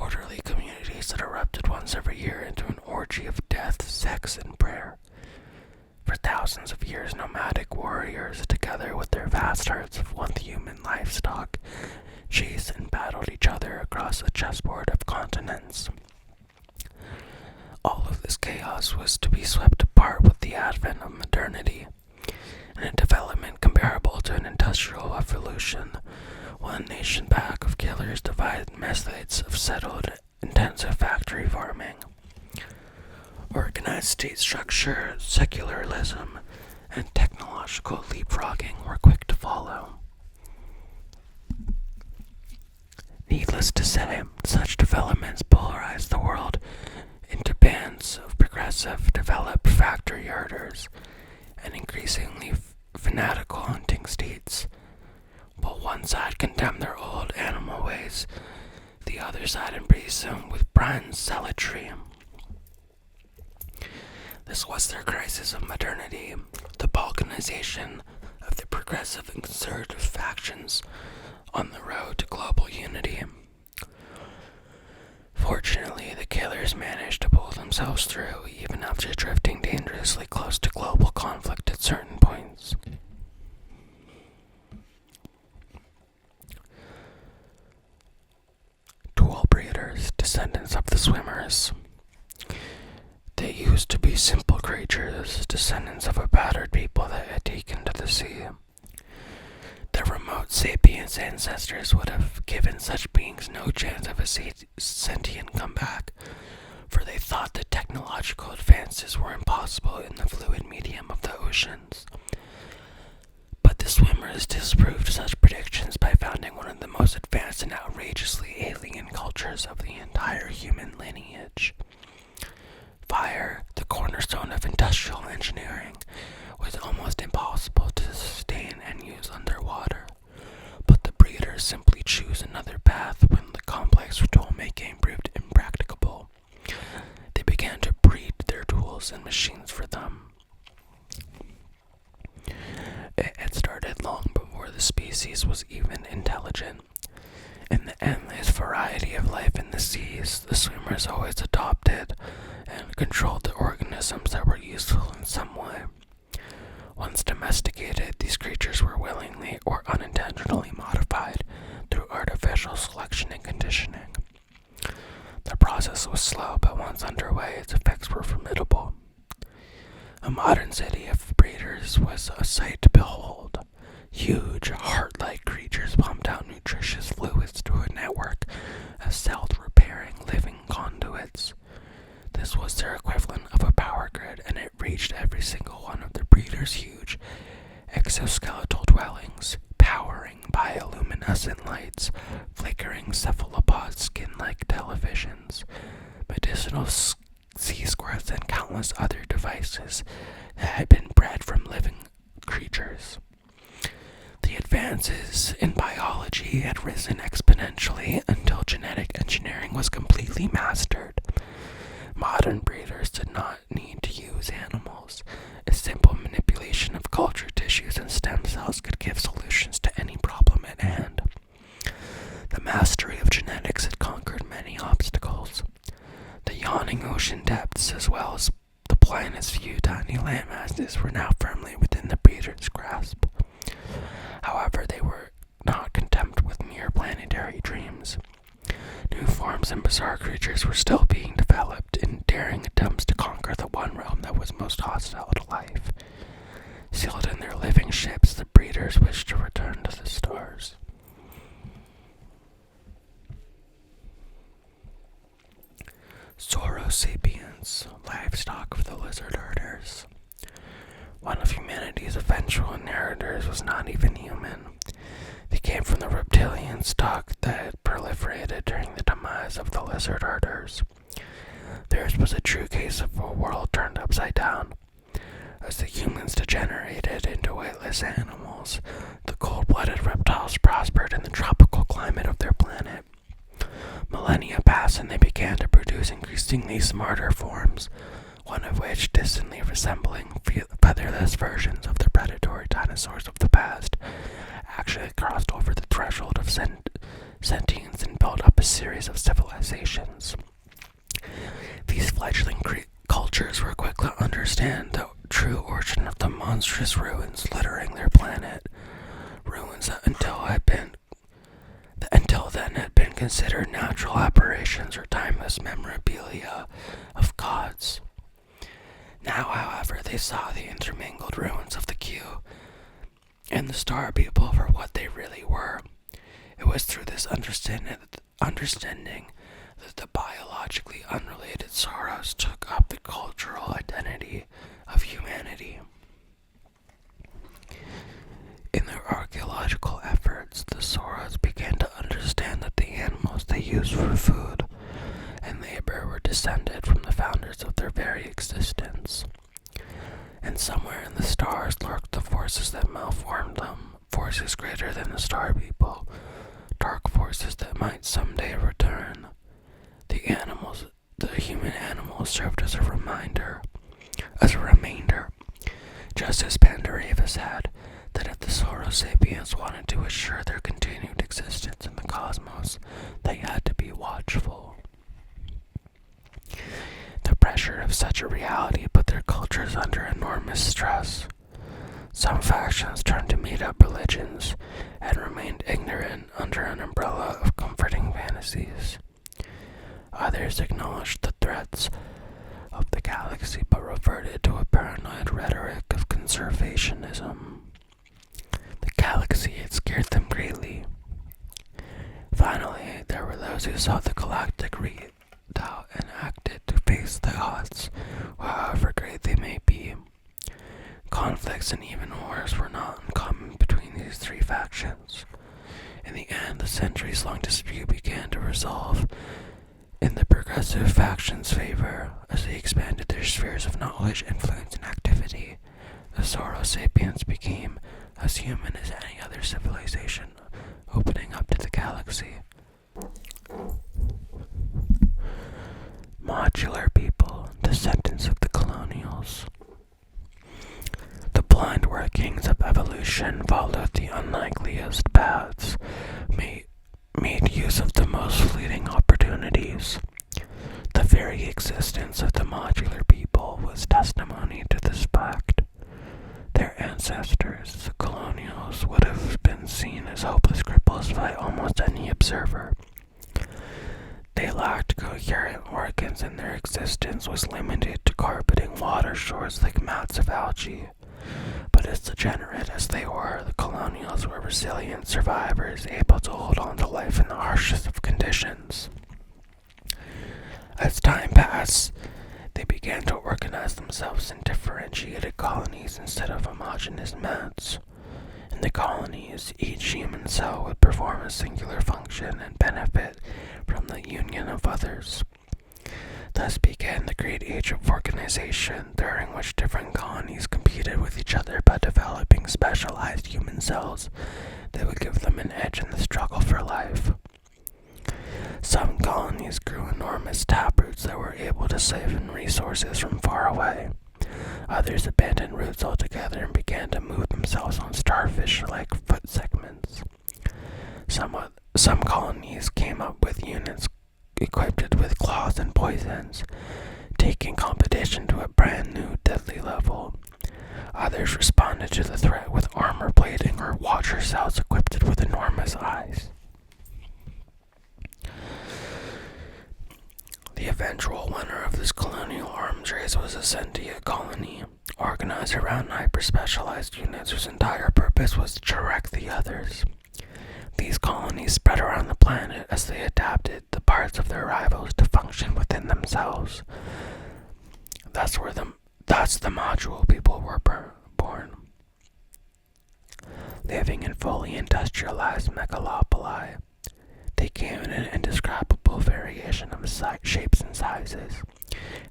A: orderly communities that erupted once every year into an orgy of death, sex, and prayer. For thousands of years, nomadic warriors, together with their vast herds of human livestock, chased and battled each other across a chessboard of continents. All of this chaos was to be swept apart with the advent of modernity, and a development comparable to an industrial revolution. One nation pack of killers divided methods of settled, intensive factory farming. Organized state structure, secularism, and technological leapfrogging were quick to follow. Needless to say, such developments polarized the world into bands of progressive, developed factory herders and increasingly fanatical hunting states. While one side condemned their old animal ways, the other side embraced them with bronze zealotry. This was their crisis of modernity, the balkanization of the progressive and conservative factions on the road to global unity. Fortunately, the killers managed to pull themselves through, even after drifting dangerously close to global conflict at certain points. Dual breeders, descendants of the swimmers. They used to be simple creatures, descendants of a battered people that had taken to the sea. Their remote sapiens ancestors would have given such beings no chance of a sentient comeback, for they thought that technological advances were impossible in the fluid medium of the oceans. But the swimmers disproved such predictions by founding one of the most advanced and outrageously alien cultures of the entire human lineage. Fire, the cornerstone of industrial engineering, was almost impossible to sustain and use underwater, but the breeders simply chose another path when the complex tool-making proved impracticable. They began to breed their tools and machines for them. It had started long before the species was even intelligent. In the endless variety of life in the seas, the swimmers always adopted and controlled the organisms that were useful in some way. Once domesticated, these creatures were willingly or unintentionally modified through artificial selection and conditioning. The process was slow, but once underway, its effects were formidable. A modern city of breeders was a sight to behold. Huge, heart-like creatures pumped out nutritious fluids through a network of self-repairing living conduits. This was their equivalent of a power grid, and it reached every single one of the breeders' huge exoskeletal dwellings, powering bioluminescent lights, flickering cephalopod skin-like televisions, medicinal sea squirts, and countless other devices that had been bred from living creatures. The advances in biology had risen exponentially until genetic engineering was completely mastered. Modern breeders did not need to use animals. A simple manipulation of culture tissues and stem cells could give solutions to any problem at hand. The mastery of genetics had conquered many obstacles. The yawning ocean depths, as well as the planet's few tiny landmasses, were now firmly within the breeder's grasp. However, they were not content with mere planetary dreams. New forms and bizarre creatures were still being developed in daring attempts to conquer the one realm that was most hostile to life. Sealed in their living ships, the breeders wished to return to the stars. Saurosapiens, livestock of the lizard herders. One of humanity's eventual inheritors was not even human. They came from the reptilian stock that had proliferated during the demise of the lizard herders. Theirs was a true case of a world turned upside down. As the humans degenerated into weightless animals, the cold-blooded reptiles prospered in the tropical climate of their planet. Millennia passed and they began to produce increasingly smarter forms, one of which, distantly resembling featherless versions of the predatory dinosaurs of the past, actually crossed over the threshold of sentience and built up a series of civilizations. These fledgling cultures were quick to understand the true origin of the monstrous ruins littering their planet, ruins that until then had been considered natural aberrations or timeless memorabilia of gods. Now, however, they saw the intermingled ruins of the Q and the Star People for what they really were. It was through this understanding that the biologically unrelated Soros took up the cultural identity of humanity. In their archaeological efforts, the Soros began to understand that the animals they used for food and labor were descended from the founders of their very existence. And somewhere in the stars lurked the forces that malformed them, forces greater than the Star People, dark forces that might someday return. The human animals served as a remainder, just as Pandorivus had, that if the Soros sapiens wanted to assure their continued existence in the cosmos, they had to be watchful. The pressure of such a reality put their cultures under enormous stress. Some factions turned to made-up religions and remained ignorant under an umbrella of comforting fantasies. Others acknowledged the threats of the galaxy but reverted to a paranoid rhetoric of conservationism. The galaxy had scared them greatly. Finally, there were those who saw the galactic read out and acted to face the odds, however great they may be. Conflicts and even wars were not uncommon between these three factions. In the end, the centuries-long dispute began to resolve in the progressive faction's favor as they expanded their spheres of knowledge, influence, and activity. The Soros sapiens became as human as any other civilization, opening up to the galaxy. Modular people, descendants of the colonials. The blind workings of evolution followed the unlikeliest paths, made use of the most fleeting opportunities. The very existence of the modular people was testimony to this fact. Their ancestors, the colonials, would have been seen as hopeless cripples by almost any observer. They lacked coherent organs and their existence was limited to carpeting water shores like mats of algae. But as degenerate as they were, the colonials were resilient survivors able to hold on to life in the harshest of conditions. As time passed, they began to organize themselves in differentiated colonies instead of homogeneous mats. In the colonies, each human cell would perform a singular function and benefit from the union of others. Thus began the great age of organization, during which different colonies competed with each other by developing specialized human cells that would give them an edge in the struggle for life. Some colonies grew enormous taproots that were able to siphon resources from far away. Others abandoned roots altogether and began to move themselves on starfish-like foot segments. Some colonies came up with units equipped with claws and poisons, taking competition to a brand new deadly level. Others responded to the threat with armor plating or watcher cells equipped with enormous eyes. The eventual winner of this colonial arms race was a Sentia colony, organized around hyper-specialized units whose entire purpose was to direct the others. These colonies spread around the planet as they adapted the parts of their rivals to function within themselves. That's the module people were born. Living in fully industrialized megalopoli, they came in an indescribable variation of shapes and sizes.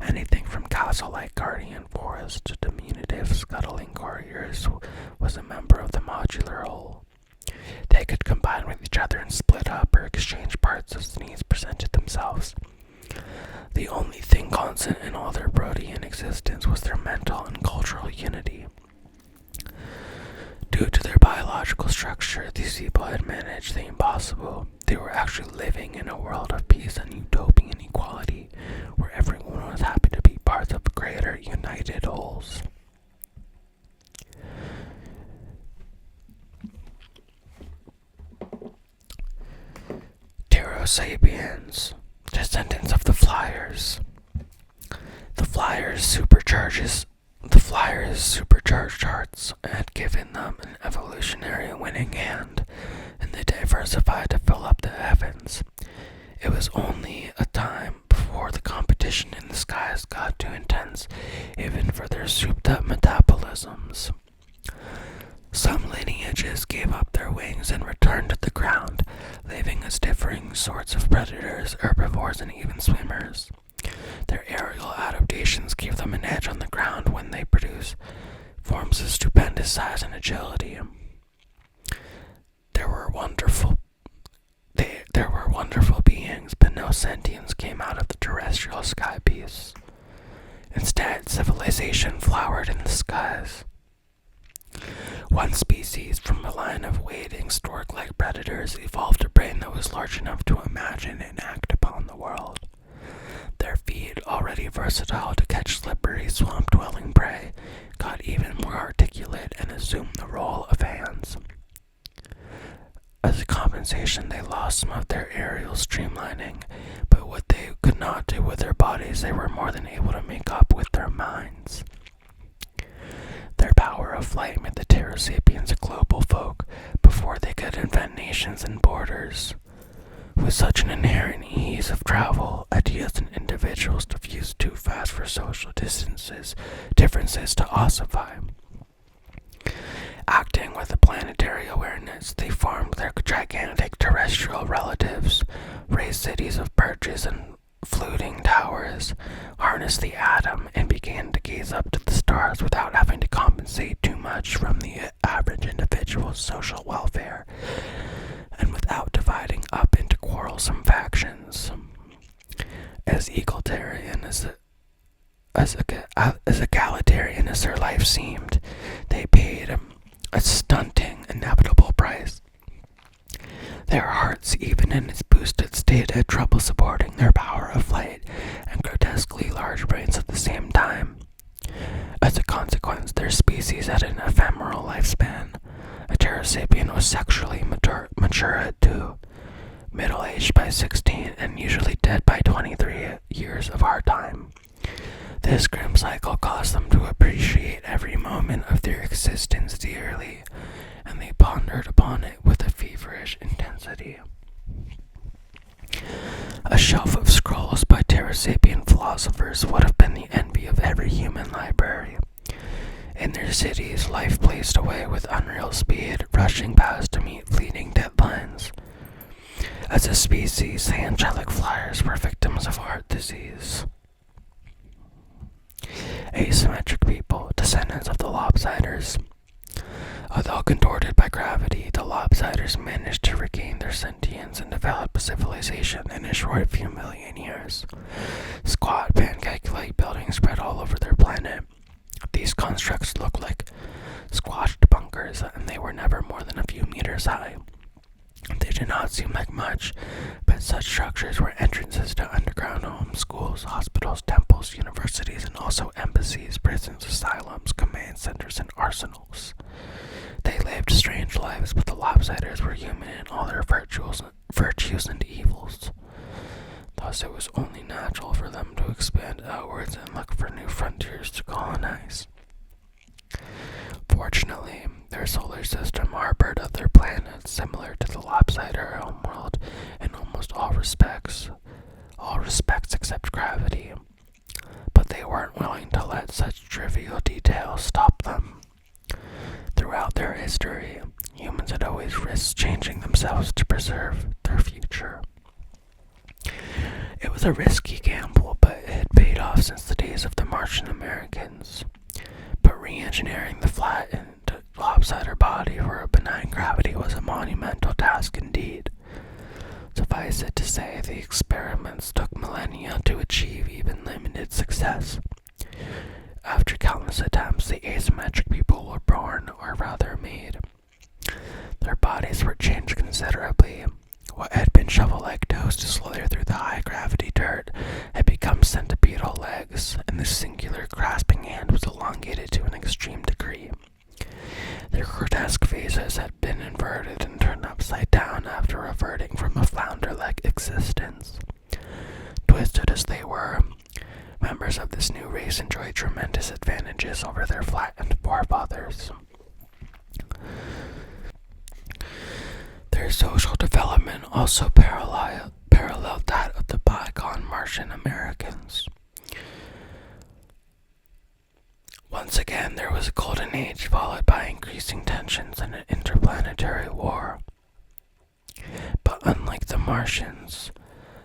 A: Anything from castle-like guardian forests to diminutive scuttling couriers was a member of the modular whole. They could combine with each other and split up or exchange parts as needs presented themselves. The only thing constant in all their protean existence was their mental and cultural unity. Due to their biological biological structure, these people had managed the impossible. They were actually living in a world of peace and utopian equality, where everyone was happy to be part of greater united wholes. Pterosapiens, descendants of the Flyers. The Flyers' supercharged hearts had given them an evolutionary winning hand, and they diversified to fill up the heavens. It was only a time before the competition in the skies got too intense, even for their souped-up metabolisms. Some lineages gave up their wings and returned to the ground, leaving us differing sorts of predators, herbivores, and even swimmers. Their aerial adaptations gave them an edge on the ground when they produce forms of stupendous size and agility. There were wonderful beings, but no sentience came out of the terrestrial sky beasts. Instead, civilization flowered in the skies. One species from a line of wading stork-like predators evolved a brain that was large enough to imagine and act upon the world. Their feet, already versatile to catch slippery, swamp-dwelling prey, got even more articulate and assumed the role of hands. As a compensation, they lost some of their aerial streamlining, but what they could not do with their bodies, they were more than able to make up with their minds. Their power of flight made the Pterosapiens a global folk before they could invent nations and borders. With such an inherent ease of travel, ideas and individuals diffused too fast for social differences to ossify. Acting with a planetary awareness, they formed their gigantic terrestrial relatives, raised cities of perches and fluting towers, harnessed the atom, and began to gaze up to the stars without having to compensate too much from the average individual's social welfare, and without dividing up into quarrelsome factions. As egalitarian as their life seemed, they paid a stunting, inevitable price. Their hearts, even in its boosted state, had trouble supporting their power of flight and grotesquely large brains at the same time. As a consequence, their species had an ephemeral lifespan. A Pterosapien was sexually mature at 2, middle-aged by 16, and usually dead by 23 years of our time. This grim cycle caused them to appreciate every moment of their existence dearly, and they pondered upon it with a feverish intensity. A shelf of scrolls by Pterosapien philosophers would have been the envy of every human library. In their cities, life blazed away with unreal speed, rushing past to meet fleeting deadlines. As a species, the angelic flyers were victims of heart disease. Asymmetric people, descendants of the lopsiders. Although contorted by gravity, the lopsiders managed to regain their sentience and develop a civilization in a short few million years. Squat, pancake-like buildings spread all over their planet. These constructs looked like squashed bunkers, and they were never more than a few meters high. They did not seem like much, but such structures were entrances to underground homes, schools, hospitals, temples, universities, and also embassies, prisons, asylums, command centers, and arsenals. They lived strange lives, but the lopsiders were human in all their virtues and evils. Thus it was only natural for them to expand outwards and look for new frontiers to colonize. Fortunately, their solar system harbored other planets similar to the lopsider homeworld in almost all respects except gravity. But they weren't willing to let such trivial details stop them. Throughout their history, humans had always risked changing themselves to preserve their future. It was a risky gamble, but it had paid off since the days of the Martian Americans. But re-engineering the flattened, lopsided body for a benign gravity was a monumental task indeed. Suffice it to say, the experiments took millennia to achieve even limited success. After countless attempts, the asymmetric people were born, or rather made. Their bodies were changed considerably. What had been shovel-like toes to slither through the high-gravity dirt had become centipedal legs, and the singular grasping hand was elongated to an extreme degree. Their grotesque faces had been inverted and turned upside down after reverting from a flounder-like existence. Twisted as they were, members of this new race enjoyed tremendous advantages over their flattened forefathers. Their social development also paralleled that of the bygone Martian Americans. Once again, there was a golden age followed by increasing tensions and an interplanetary war. But unlike the Martians,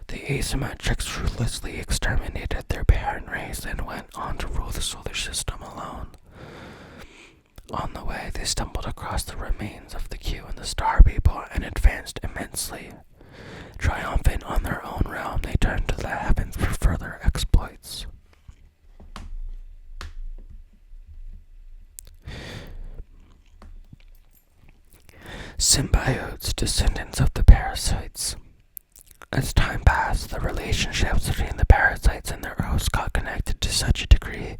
A: the asymmetrics ruthlessly exterminated their parent race and went on to rule the solar system alone. On the way, they stumbled across the remains of the Q and the Star People and advanced immensely. Triumphant on their own realm, they turned to the heavens for further exploits. Symbiotes, descendants of the parasites. As time passed, the relationships between the parasites and their hosts got connected to such a degree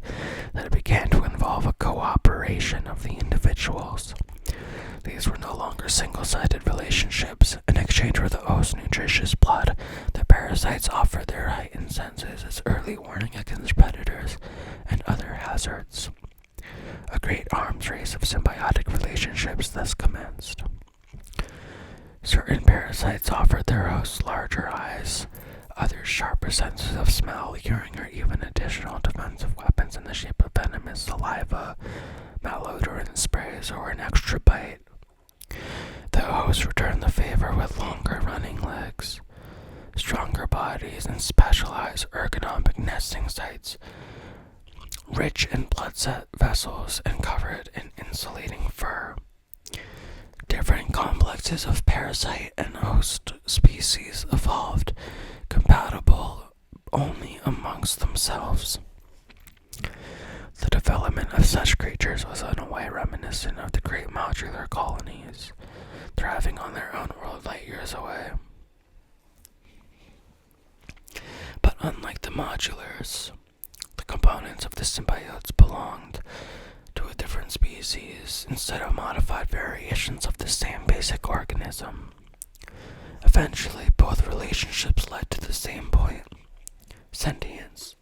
A: that it began to involve a cooperation of the individuals. These were no longer single-sided relationships. In exchange for the host's nutritious blood, the parasites offered their heightened senses as early warning against predators and other hazards. A great arms race of symbiotic relationships thus commenced. Certain parasites offered their hosts larger eyes, others sharper senses of smell, hearing, or even additional defensive weapons in the shape of venomous saliva, malodorant sprays, or an extra bite. The hosts returned the favor with longer running legs, stronger bodies, and specialized ergonomic nesting sites, rich in blood vessels and covered in insulating fur. Different complexes of parasite and host species evolved, compatible only amongst themselves. The development of such creatures was in a way reminiscent of the great modular colonies, thriving on their own world light years away. But unlike the modulars, the components of the symbiotes belonged to a different species instead of modified variations of the same basic organism. Eventually, both relationships led to the same point: sentience.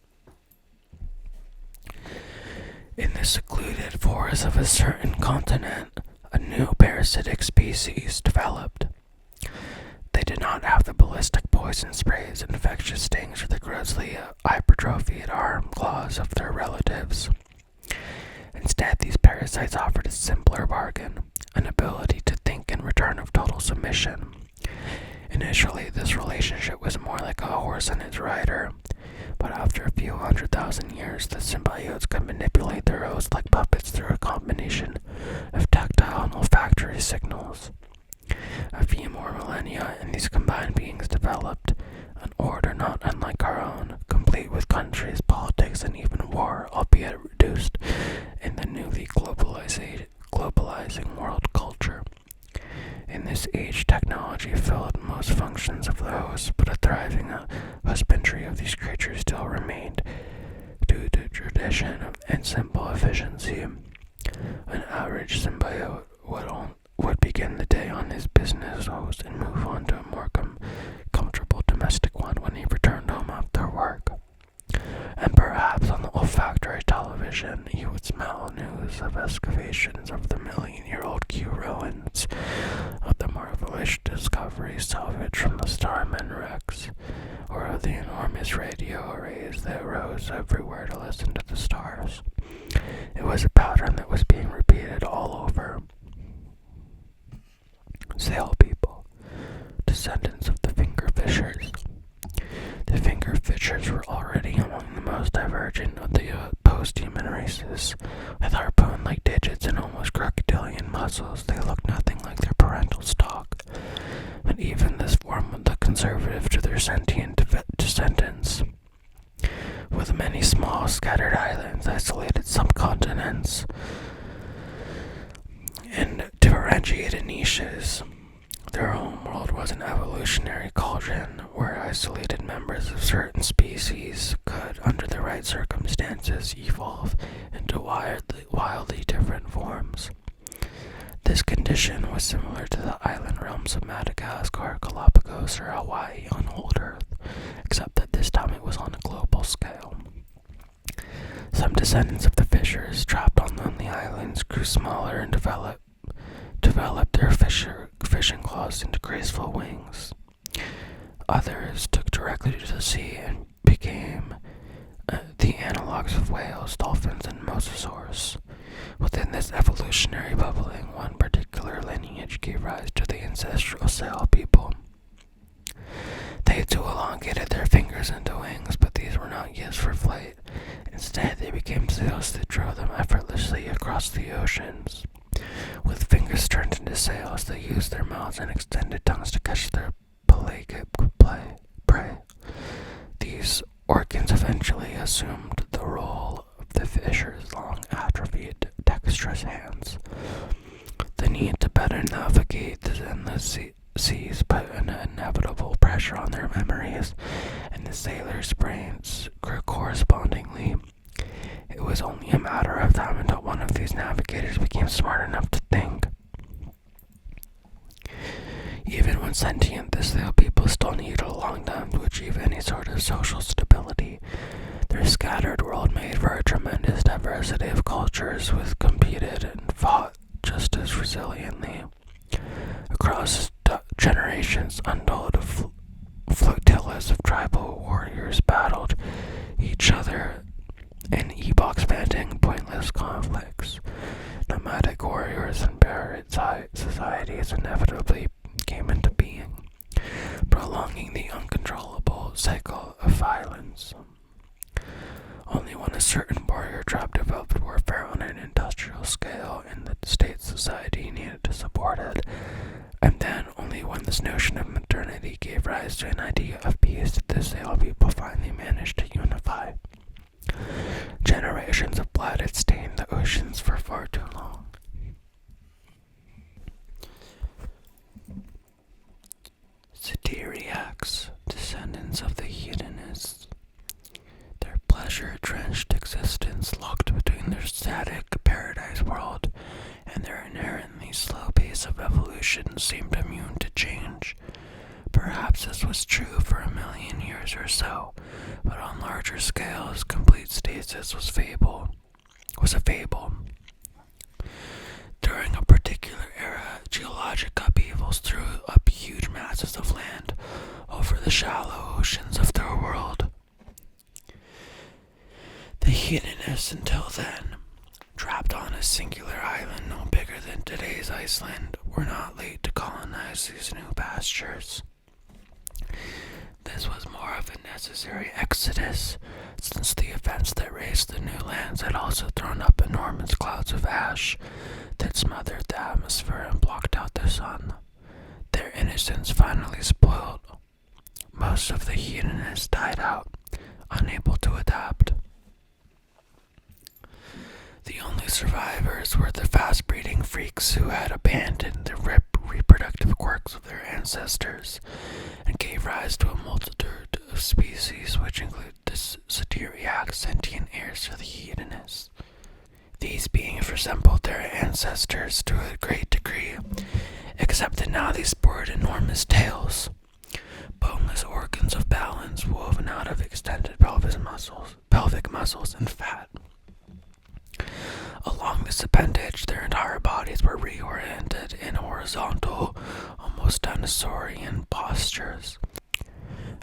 A: In the secluded forests of a certain continent, a new parasitic species developed. They did not have the ballistic poison sprays, infectious stings, or the grossly hypertrophied arm claws of their relatives. Instead, these parasites offered a simpler bargain: an ability to think in return of total submission. Initially, this relationship was more like a horse and its rider, but after a few 100,000 years, the symbiotes could manipulate their hosts like puppets through a combination of tactile and olfactory signals. A few more millennia, and these combined beings developed an order not unlike our own, complete with countries, politics, and even war, albeit reduced in the newly globalizing world culture. In this age, technology filled most functions of the host, but a thriving husbandry of these creatures still remained due to tradition and simple efficiency. An average symbiote would begin the day on his business host and move on to a more comfortable domestic one when he returned home after work. And perhaps on the olfactory television, he would smell news of excavations of the million-year-old Q ruins, of the marvelous discoveries salvaged from the Starman wrecks, or of the enormous radio arrays that rose everywhere to listen to the stars. It was a pattern that was being repeated all over. Sail people, descendants of the Fingerfishers. The Fingerfishers were already among the most divergent of the post-human races. With harpoon-like digits and almost crocodilian muscles, they looked nothing like their parental stock. But even this form would look conservative to their sentient descendants. With many small, scattered islands, isolated subcontinents, and differentiated niches. Their homeworld was an evolutionary cauldron where isolated members of certain species could, under the right circumstances, evolve into wildly different forms. This condition was similar to the island realms of Madagascar, Galapagos, or Hawaii on old Earth, except that this time it was on a global scale. Some descendants of the fishers trapped on lonely islands grew smaller and developed their fishing claws into graceful wings. Others took directly to the sea and became the analogs of whales, dolphins, and mosasaurs. Within this evolutionary bubbling, one particular lineage gave rise to the ancestral sail people. They too elongated their fingers into wings, but these were not used for flight. Instead, they became sails that drove them effortlessly across the oceans. With fingers turned into sails, they used their mouths and extended tongues to catch their pelagic prey. These organs eventually assumed the role of the fisher's long, atrophied, dexterous hands. The need to better navigate the endless seas put an inevitable pressure on their memories, and the sailors' brains grew correspondingly. It was only a matter of time until one of these navigators became smart enough to think. Even when sentient, the sail people still needed a long time to achieve any sort of social stability. Their scattered world made for a tremendous diversity of cultures, which competed and fought just as resiliently. Across generations, untold flotillas of tribal warriors battled each other in epoch-spanning, pointless conflicts. Nomadic warriors and buried societies inevitably came into being, prolonging the uncontrollable cycle of violence. Only when a certain warrior tribe developed warfare on an industrial scale and the state society needed to support it, and then only when this notion of modernity gave rise to an idea of peace did the sail people finally manage to unify. Generations of blood had stained the oceans for far too long. Satyriaks, descendants of the hedonists. Their pleasure-drenched existence locked between their static paradise world and their inherently slow pace of evolution seemed immune to change. Perhaps this was true for 1,000,000 years or so, but on larger scales, complete stasis was a fable. During a particular era, geologic upheavals threw up huge masses of land over the shallow oceans of their world. The hedonists, until then, trapped on a singular island no bigger than today's Iceland, were not late to colonize these new pastures. This was more of a necessary exodus, since the events that raised the new lands had also thrown up enormous clouds of ash that smothered the atmosphere and blocked out the sun. Their innocence finally spoiled. Most of the hedonists died out, unable to adapt. The only survivors were the fast-breeding freaks who had abandoned the reproductive quirks of their ancestors and gave rise to a multitude of species which include the Satyriak, sentient heirs to the hedonists. These beings resembled their ancestors to a great degree, except that now they sported enormous tails, boneless organs of balance woven out of extended pelvic muscles, and fat. Along this appendage, their entire bodies were reoriented in horizontal, almost dinosaurian postures.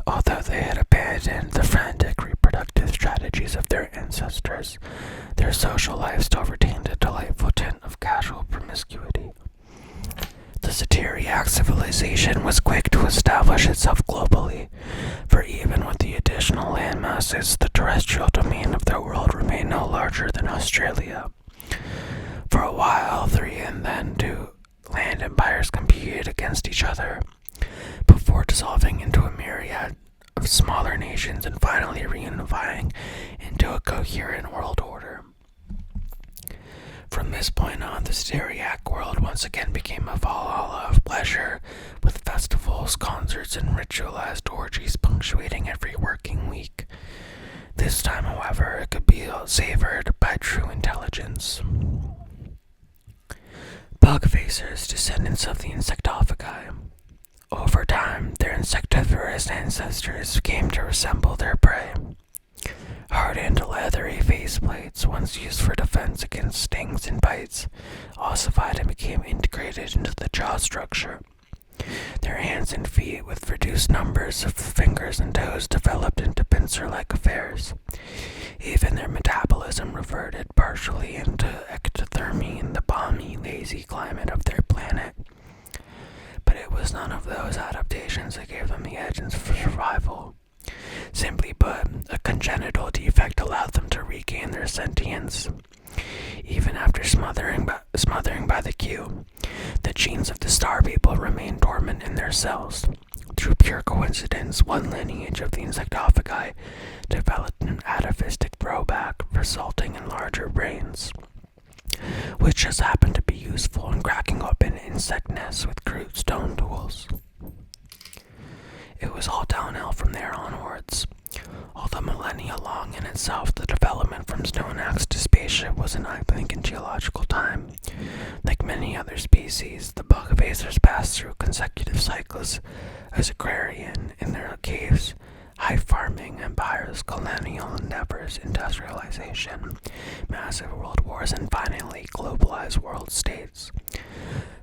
A: Although they had abandoned the frantic reproductive strategies of their ancestors, their social life still retained a delightful tint of casual promiscuity. The Satyriak civilization was quick to establish itself globally, for even with the additional land masses, the terrestrial domain of their world remained no larger than Australia. For a while, 3 and then 2 land empires competed against each other, before dissolving into a myriad of smaller nations and finally reunifying into a coherent world order. From this point on, the Styriac world once again became a valhalla of pleasure, with festivals, concerts, and ritualized orgies punctuating every working week. This time, however, it could be savored by true intelligence. Bugfacers, descendants of the insectophagi. Over time, their insectivorous ancestors came to resemble their prey. Hardened leathery faceplates, once used for defense against stings and bites, ossified and became integrated into the jaw structure. Their hands and feet, with reduced numbers of fingers and toes, developed into pincer-like affairs. Even their metabolism reverted partially into ectothermy in the balmy, lazy climate of their planet. But it was none of those adaptations that gave them the edge for survival. Simply put, a congenital defect allowed them to regain their sentience. Even after smothering by the Q, the genes of the Star People remained dormant in their cells. Through pure coincidence, one lineage of the insectophagi developed an atavistic throwback, resulting in larger brains, which just happened to be useful in cracking open insect nests with crude stone tools. It was all downhill from there onwards. Although millennia long in itself, the development from stone axe to spaceship was an eye-blinking geological time. Like many other species, the bugfacers passed through consecutive cycles as agrarian in their caves, high farming empires, colonial endeavors, industrialization, massive world wars, and finally globalized world states.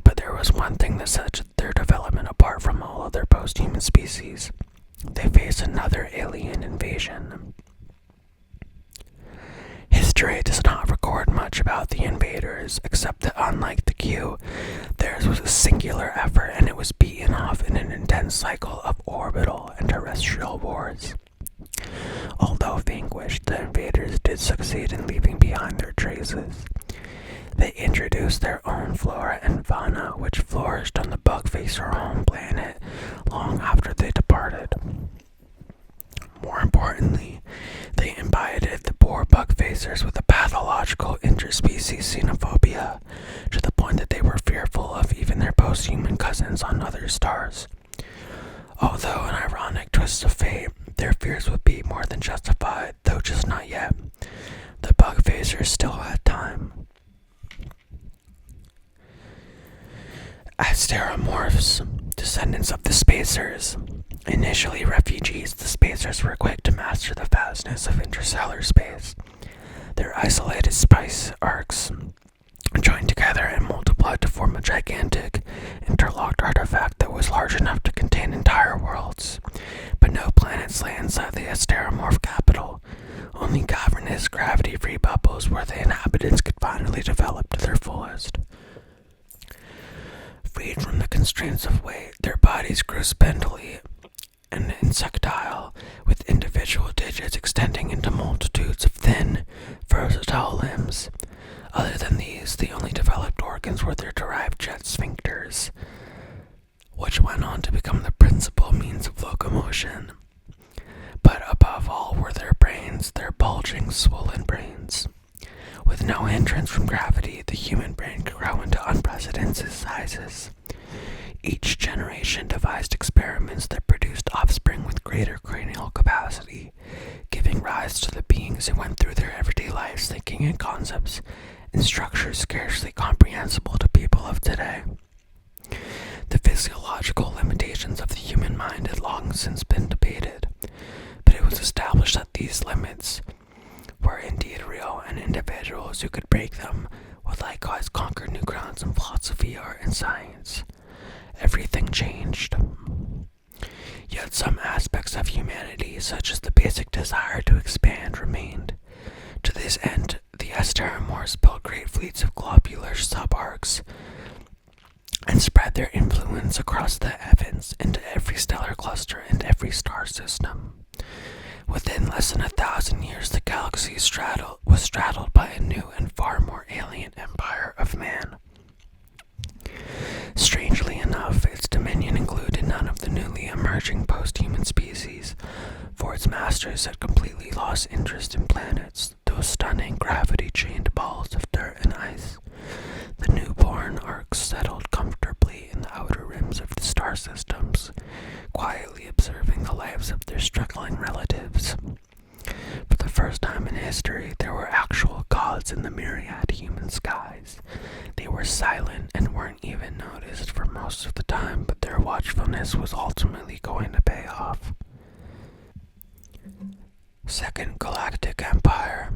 A: But there was one thing that set their development apart from all other post-human species. They faced another alien invasion. History does not record much about the invaders, except that unlike the Q, theirs was a singular effort and it was beaten off in an intense cycle of orbital and terrestrial wars. Although vanquished, the invaders did succeed in leaving behind their traces. They introduced their own flora and fauna, which flourished on the Bugfacer home planet long after they departed. More importantly, they imbibed the poor Bugfacers with a pathological interspecies xenophobia, to the point that they were fearful of even their post-human cousins on other stars. Although an ironic twist of fate, their fears would be more than justified, though just not yet. The Bugfacers still had time. Asteroomorphs, descendants of the Spacers. Initially refugees, the Spacers were quick to master the vastness of interstellar space. Their isolated spice arcs joined together and multiplied to form a gigantic, interlocked artifact that was large enough to contain entire worlds. But no planets lay inside the Asteroomorph capital. Only cavernous, gravity-free bubbles where the inhabitants could finally develop to their fullest. Freed from the constraints of weight, their bodies grew spindly and insectile, with individual digits extending into multitudes of thin, versatile limbs. Other than these, the only developed organs were their derived jet sphincters, which went on to become the principal means of locomotion. But above all were their brains, their bulging, swollen brains. With no hindrance from gravity, the human brain could grow into unprecedented sizes. Each generation devised experiments that produced offspring with greater cranial capacity, giving rise to the beings who went through their everyday lives thinking in concepts and structures scarcely comprehensible to people of today. The physiological limitations of the human mind had long since been debated, but it was established that these limits were indeed real, and individuals who could break them would likewise conquer new grounds in philosophy, art, and science. Everything changed. Yet some aspects of humanity, such as the basic desire to expand, remained. To this end, the Asteroomorphs built great fleets of globular subarcs and spread their influence across the heavens into every stellar cluster and every star system. Within less than 1,000 years, the galaxy was straddled by a new and far more alien empire of man. Strangely enough, its dominion included none of the newly emerging post-human species, for its masters had completely lost interest in planets, those stunning gravity-chained balls of dirt and ice. The first time in history, there were actual gods in the myriad human skies. They were silent and weren't even noticed for most of the time, but their watchfulness was ultimately going to pay off. Second Galactic Empire.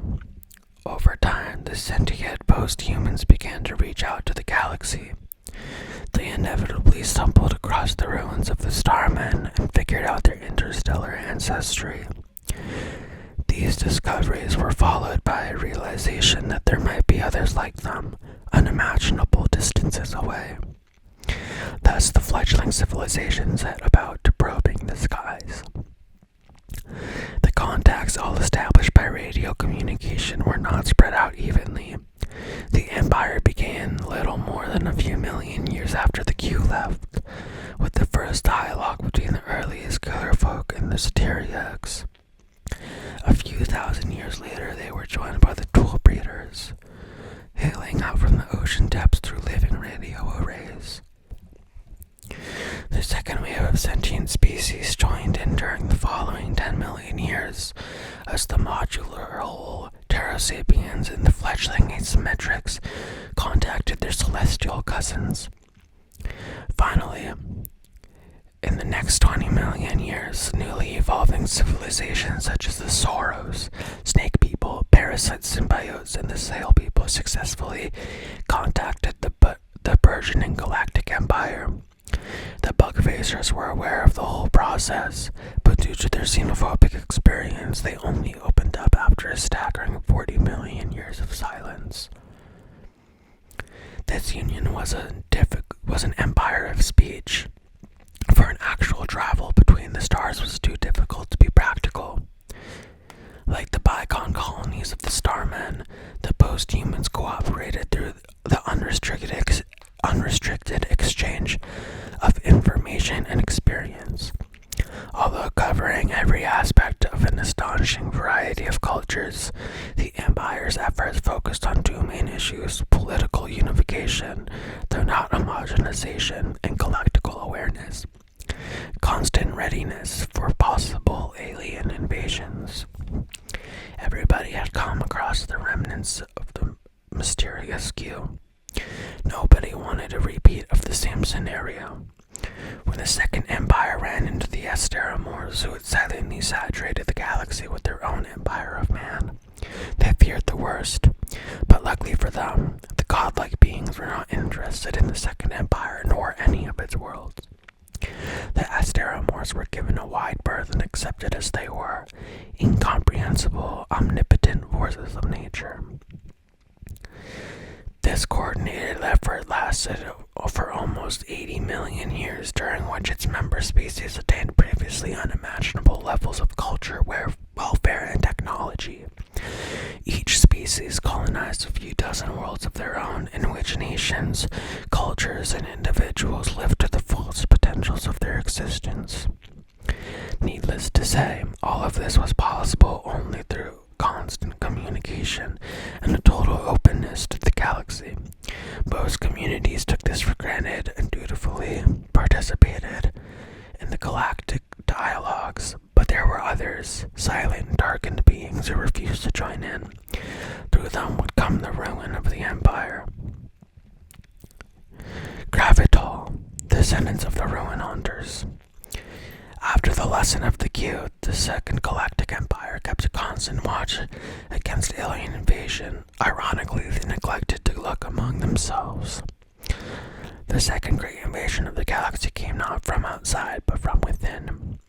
A: Over time, the sentient post-humans began to reach out to the galaxy. They inevitably stumbled across the ruins of the Starmen and figured out their interstellar ancestry. These discoveries were followed by a realization that there might be others like them, unimaginable distances away. Thus, the fledgling civilization set about to probing the skies. The contacts, all established by radio communication, were not spread out evenly. The Empire began little more than a few million years after the Q left, with the first dialogue between the earliest killer folk and the Satyriaks. A few thousand years later, they were joined by the Tool Breeders, hailing out from the ocean depths through living radio arrays. The second wave of sentient species joined in during the following 10 million years, as the modular whole Terra Sapiens and the fledgling Asymmetrics contacted their celestial cousins. Finally, in the next 20 million years, newly evolving civilizations such as the Soros, Snake People, Parasite Symbiotes, and the Sail People successfully contacted the burgeoning Galactic Empire. The Bugfacers were aware of the whole process, but due to their xenophobic experience, they only opened up after a staggering 40 million years of silence. This union was an empire of speech, for an actual travel between the stars was too difficult to be practical. Like the bygone colonies of the Starmen, the post-humans cooperated through the unrestricted exchange of information and experience. Although covering every aspect of an astonishing variety of cultures, the Empire's efforts focused on two main issues: political unification, though not homogenization, and galactical awareness. Constant readiness for possible alien invasions. Everybody had come across the remnants of the mysterious Q. Nobody wanted a repeat of the same scenario. When the Second Empire ran into the Asteromours, who had silently saturated the galaxy with their own empire of man, they feared the worst. But luckily for them, the godlike beings were not interested in the Second Empire nor any of its worlds. The Asteromours were given a wide berth and accepted as they were, incomprehensible, omnipotent forces of nature. This coordinated effort lasted for almost 80 million years, during which its member species attained previously unimaginable levels of culture, welfare, and technology. Each species colonized a few dozen worlds of their own, in which nations, cultures, and individuals lived to the fullest potentials of their existence. Needless to say, all of this was possible only through constant communication and a total openness to the galaxy. Most communities took this for granted and dutifully participated in the galactic dialogues, but there were others, silent, darkened beings who refused to join in. Through them would come the ruin of the Empire. Gravital, descendants of the Ruin Hunters. After the lesson of the Q, the Second Galactic Empire kept a constant watch against alien invasion. Ironically, they neglected to look among themselves. The second great invasion of the galaxy came not from outside, but from within.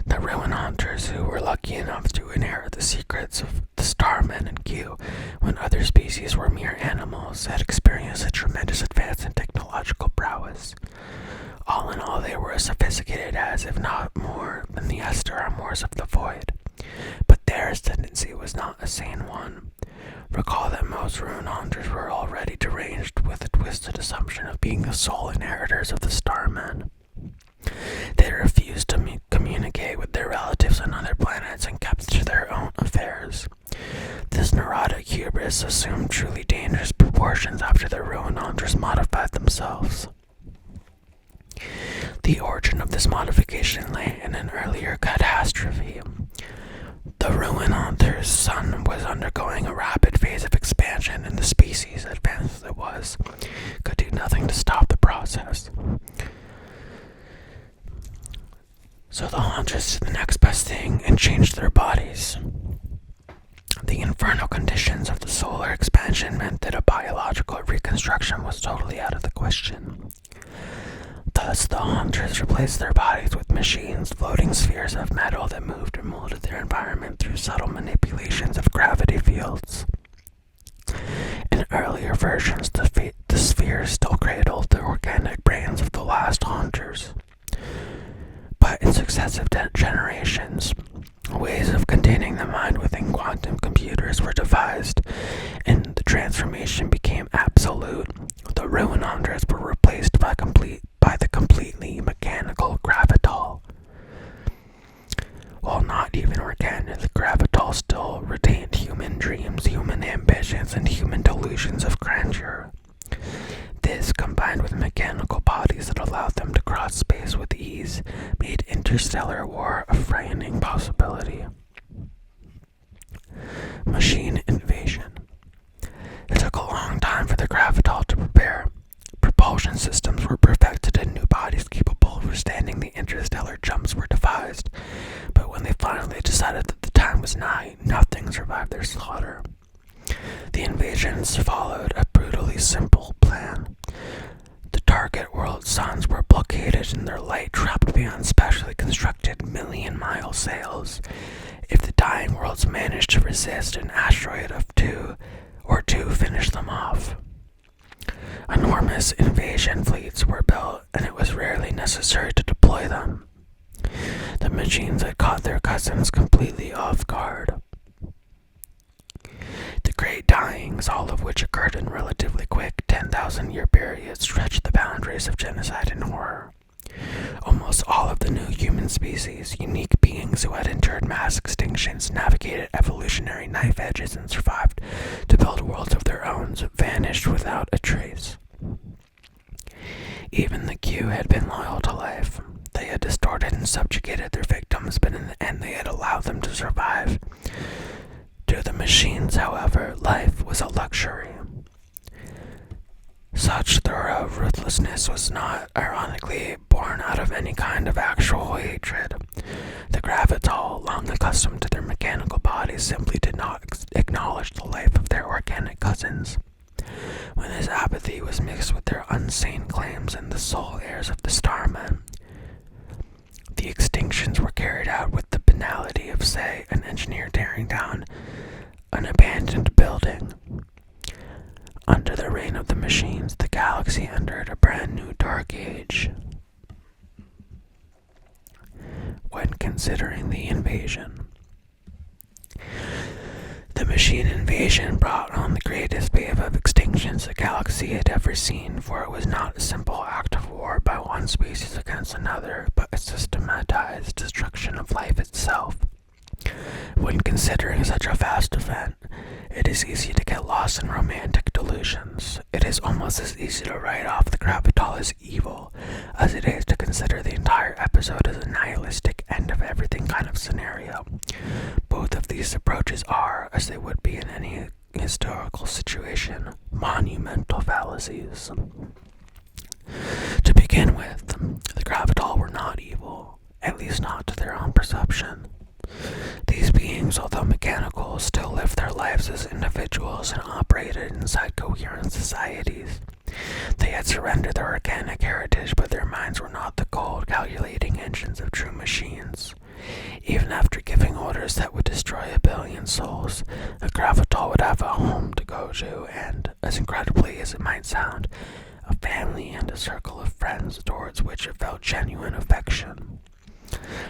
A: The Ruin Hunters, who were lucky enough to inherit the secrets of the Starmen and Q when other species were mere animals, had experienced a tremendous advance in technological prowess. All in all, they were as sophisticated as, if not more, than the Asteromours of the Void. But their ascendancy was not a sane one. Recall that most Ruin Hunters were already deranged with a twisted assumption of being the sole inheritors of the Starmen. They refused to communicate with their relatives on other planets and kept to their own affairs. This neurotic hubris assumed truly dangerous proportions after the Ruin Hunters modified themselves. The origin of this modification lay in an earlier catastrophe. The The ruin hunter's sun was undergoing a rapid phase of expansion, and the species, advanced as it was, could do nothing to stop the process. So the hunters did the next best thing and changed their bodies. The infernal conditions of the solar expansion meant that a biological reconstruction was totally out of the question. Thus, the hunters replaced their bodies with machines, floating spheres of metal that moved and molded their environment through subtle manipulations of gravity fields. In earlier versions, the spheres still cradled the organic brains of the last hunters. But in successive generations, ways of containing the mind within quantum computers were devised, and the transformation became absolute. The ruin hunters were replaced by the completely mechanical Gravital. While not even organic, the Gravital still retained human dreams, human ambitions, and human delusions of grandeur. This, combined with mechanical bodies that allowed them to cross space with ease, made interstellar war a frightening possibility. Machine invasion. It took a long time for the Gravital to prepare. Propulsion systems were perfected and new bodies capable of withstanding the interstellar jumps were devised. But when they finally decided that the time was nigh, nothing survived their slaughter. The invasions followed a brutally simple plan. The target world suns were blockaded and their light trapped beyond specially constructed million-mile sails. If the dying worlds managed to resist, an asteroid or two finished them off. Enormous invasion fleets were built, and it was rarely necessary to deploy them. The machines had caught their cousins completely off guard. The Great Dyings, all of which occurred in relatively quick 10,000-year periods, stretched the boundaries of genocide and horror. Almost all of the new human species, unique beings who had endured mass extinctions, navigated evolutionary knife edges, and survived to build worlds of their own, vanished without a trace. Even the Q had been loyal to life. They had distorted and subjugated their victims, but in the end they had allowed them to survive. To the machines, however, life was a luxury. Such thorough ruthlessness was not, ironically, born out of any kind of actual hatred. The Gravital, long accustomed to their mechanical bodies, simply did not acknowledge the life of their organic cousins. When this apathy was mixed with their insane claims and the sole heirs of the Starmen, the extinctions were carried out with the banality of, say, an engineer tearing down an abandoned building. Under the reign of the machines, the galaxy entered a brand new dark age. When considering the invasion, the machine invasion brought on the greatest wave of extinctions the galaxy had ever seen, for it was not a simple act of war by one species against another, but a systematized destruction of life itself. When considering such a vast event, it is easy to get lost in romantic delusions. It is almost as easy to write off the Gravital as evil as it is to consider the entire episode as a nihilistic end of everything kind of scenario. Both of these approaches are, as they would be in any historical situation, monumental fallacies. To begin with, the Gravital were not evil, at least not to their own perception. These beings, although mechanical, still lived their lives as individuals and operated inside coherent societies. They had surrendered their organic heritage, but their minds were not the cold, calculating engines of true machines. Even after giving orders that would destroy 1 billion souls, a Gravital would have a home to go to and, as incredibly as it might sound, a family and a circle of friends towards which it felt genuine affection.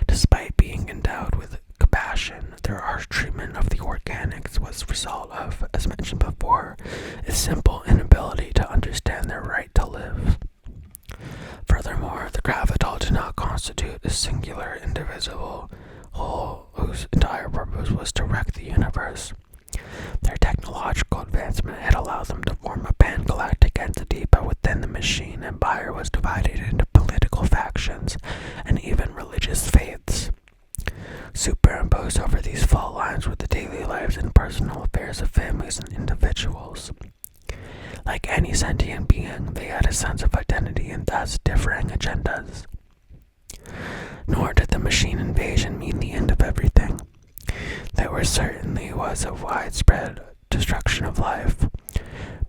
A: Despite being endowed with compassion, their harsh treatment of the organics was the result of, as mentioned before, a simple inability to understand their right to live. Furthermore, the Gravital did not constitute a singular, indivisible whole whose entire purpose was to wreck the universe. Their technological advancement had allowed them to form a pan-galactic entity, but within the machine empire was divided into political factions and even religious faiths. Superimposed over these fault lines were the daily lives and personal affairs of families and individuals. Like any sentient being, they had a sense of identity and thus differing agendas. Nor did the machine invasion mean the end of everything. There certainly was a widespread destruction of life,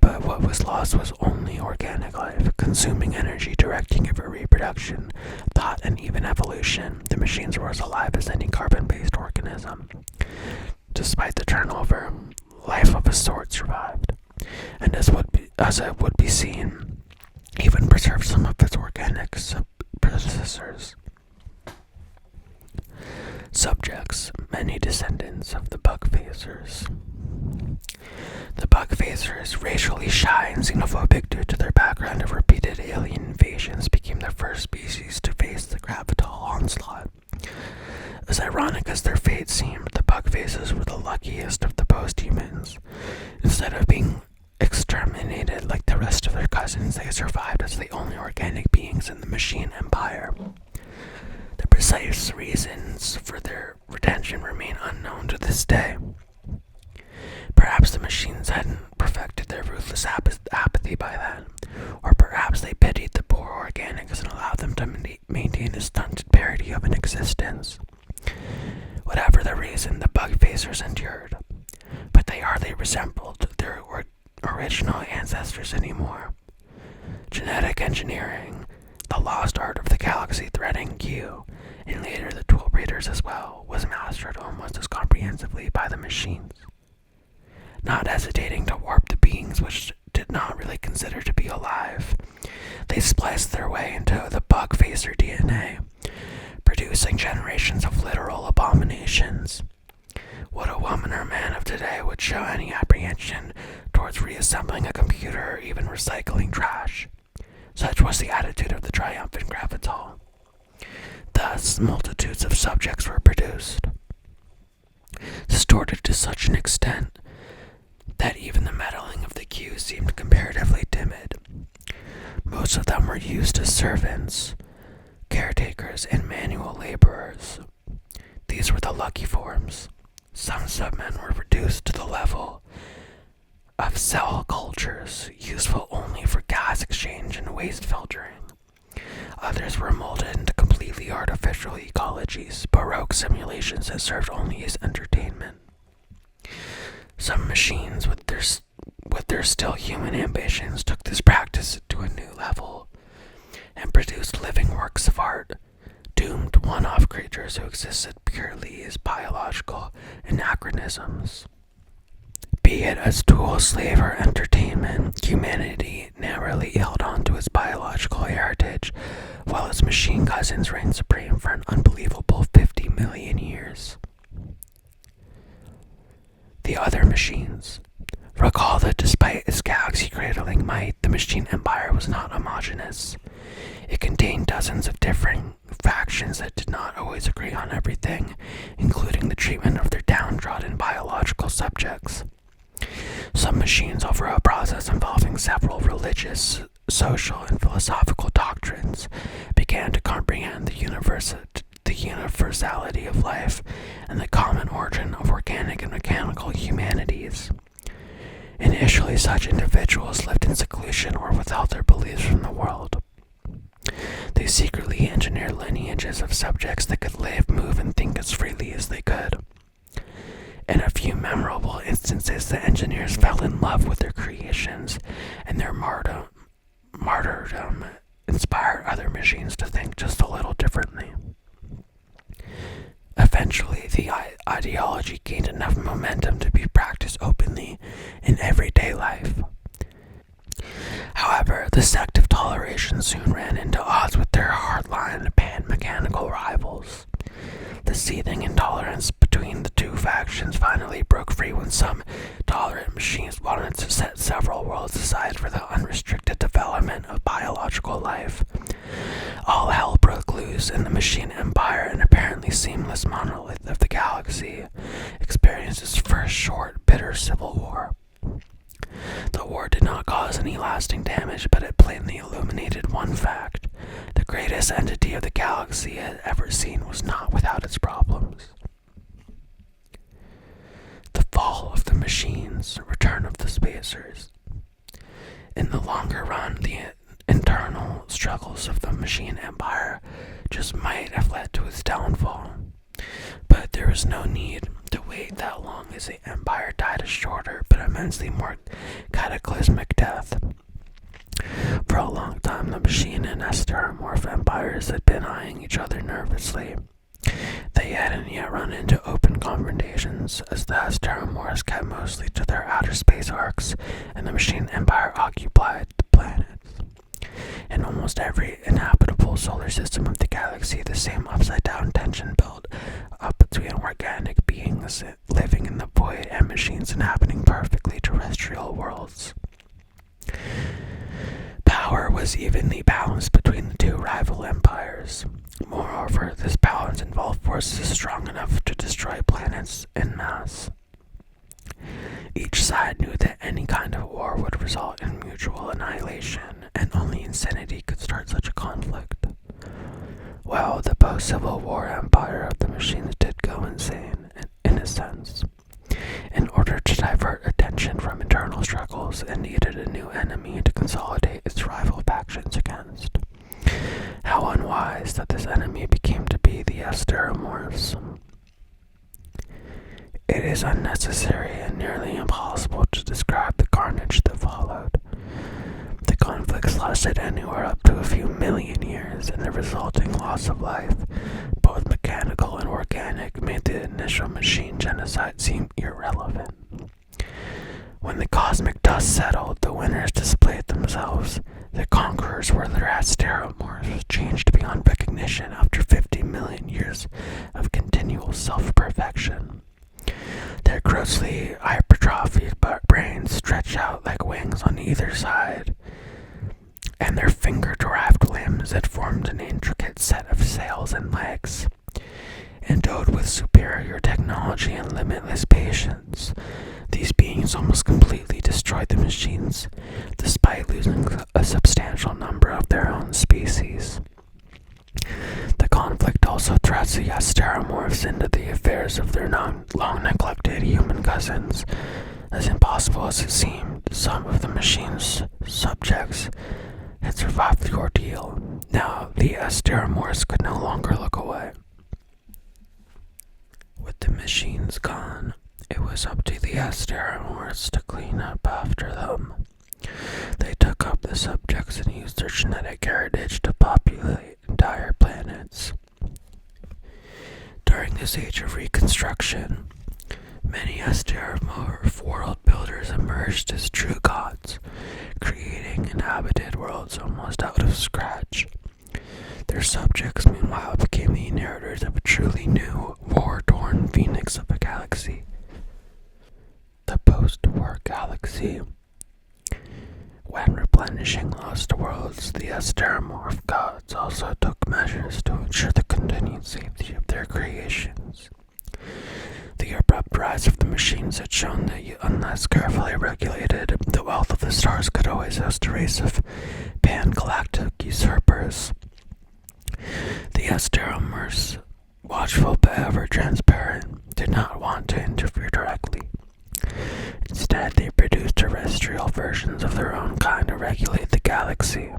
A: but what was lost was only organic life, consuming energy, directing it for reproduction, thought, and even evolution. The machines were as alive as any carbon-based organism. Despite the turnover, life of a sort survived, and as it would be seen, even preserved some of its organic predecessors. Subjects, many descendants of the Bugfacers. The Bugfacers, racially shy and xenophobic due to their background of repeated alien invasions, became the first species to face the Gravital onslaught. As ironic as their fate seemed, the Bugfacers were the luckiest of the post-humans. Instead of being exterminated like the rest of their cousins, they survived as the only organic beings in the machine empire. The precise reasons for their retention remain unknown to this day. Perhaps the machines hadn't perfected their ruthless apathy by then, or perhaps they pitied the poor organics and allowed them to maintain a stunted parody of an existence. Whatever the reason, the Bugfacers endured, but they hardly resembled their original ancestors anymore. Genetic engineering, the lost art of the galaxy threading Q, and later the Tool Breeders as well, was mastered almost as comprehensively by the machines. Not hesitating to warp the beings which did not really consider to be alive, they spliced their way into the Bugfacer DNA, producing generations of literal abominations. Would a woman or man of today would show any apprehension towards reassembling a computer or even recycling trash? Such was the attitude of the triumphant Gravital. Thus, multitudes of subjects were produced, distorted to such an extent that even the meddling of the Q seemed comparatively timid. Most of them were used as servants, caretakers, and manual laborers. These were the lucky forms. Some submen were reduced to the level of cell cultures, useful only for gas exchange and waste filtering. Others were molded into completely artificial ecologies, baroque simulations that served only as entertainment. Some machines, with their still human ambitions, took this practice to a new level and produced living works of art, doomed one-off creatures who existed purely as biological anachronisms. Be it as tool, slave, or entertainment, humanity narrowly held on to its biological heritage, while its machine cousins reigned supreme for an unbelievable 50 million years. The other machines. Recall that despite its galaxy-cradling might, the machine empire was not homogeneous. It contained dozens of differing factions that did not always agree on everything, including the treatment of their downtrodden biological subjects. Some machines, over a process involving several religious, social, and philosophical doctrines, began to comprehend the universality of life and the common origin of organic and mechanical humanities. Initially, such individuals lived in seclusion or withheld their beliefs from the world. They secretly engineered lineages of subjects that could live, move, and think as freely as they could. In a few memorable instances, the engineers fell in love with their creations, and their martyrdom inspired other machines to think just a little differently. Eventually, the ideology gained enough momentum to be practiced openly in everyday life. However, the sect of toleration soon ran into odds with their hardline pan-mechanical rivals. The seething intolerance between the two factions finally broke free when some tolerant machines wanted to set several worlds aside for the unrestricted development of biological life. All hell broke loose, and the machine empire, an apparently seamless monolith of the galaxy, experienced its first short, bitter civil war. The war did not cause any lasting damage, but it plainly illuminated one fact. The greatest entity of the galaxy had ever seen was not without its problems. Fall of the Machines, Return of the Spacers. In the longer run, the internal struggles of the machine empire just might have led to its downfall. But there was no need to wait that long, as the empire died a shorter but immensely more cataclysmic death. For a long time, the machine and Asteromorph empires had been eyeing each other nervously. They hadn't yet run into open confrontations, as the Asteromorphs kept mostly to their outer space arcs, and the machine empire occupied the planets. In almost every inhabitable solar system of the galaxy, the same upside-down tension built up between organic beings living in the void and machines inhabiting perfectly terrestrial worlds. Power was evenly balanced between the two rival empires. Moreover, this balance involved forces strong enough to destroy planets en masse. Each side knew that any kind of war would result in mutual annihilation, and only insanity could start such a conflict. Well, the post-Civil War empire of the machines did go insane, in a sense. In order to divert attention from internal struggles, it needed a new enemy to consolidate its rival factions against. How unwise that this enemy became to be the Asteromorphs. It is unnecessary and nearly impossible to describe the carnage that followed. The conflicts lasted anywhere up to a few million years, and the resulting loss of life, both mechanical and organic, made the initial machine genocide seem irrelevant. When the cosmic dust settled, the winners displayed themselves. The conquerors were their Asteromorphs, changed beyond recognition after 50 million years of continual self-perfection. Their grossly hypertrophied brains stretched out like wings on either side, and their finger-derived limbs had formed an intricate set of sails and legs. Endowed with superior technology and limitless patience, these beings almost completely destroyed the machines, despite losing a substantial number of their own species. The conflict also thrust the Asteromorphs into the affairs of their long-neglected human cousins. As impossible as it seemed, some of the machine's subjects had survived the ordeal. Now, the Asteromorphs could no longer look away. With the machines gone, it was up to the Asteromorphs to clean up after them. They took up the subjects and used their genetic heritage to populate entire planets. During this age of reconstruction, many Asteromorph world builders emerged as true gods, creating inhabited worlds almost out of scratch. Their subjects, meanwhile, became the inheritors of a truly new, war-torn phoenix of a galaxy. The post-war galaxy. When replenishing lost worlds, the Asteromorph gods also took measures to ensure the continued safety of their creations. The abrupt rise of the machines had shown that unless carefully regulated, the wealth of the stars could always host a race of pan-galactic usurpers. The Asteromorphs, watchful but ever transparent, did not want to interfere directly. Instead, they produced terrestrial versions of their own kind to regulate the galaxy.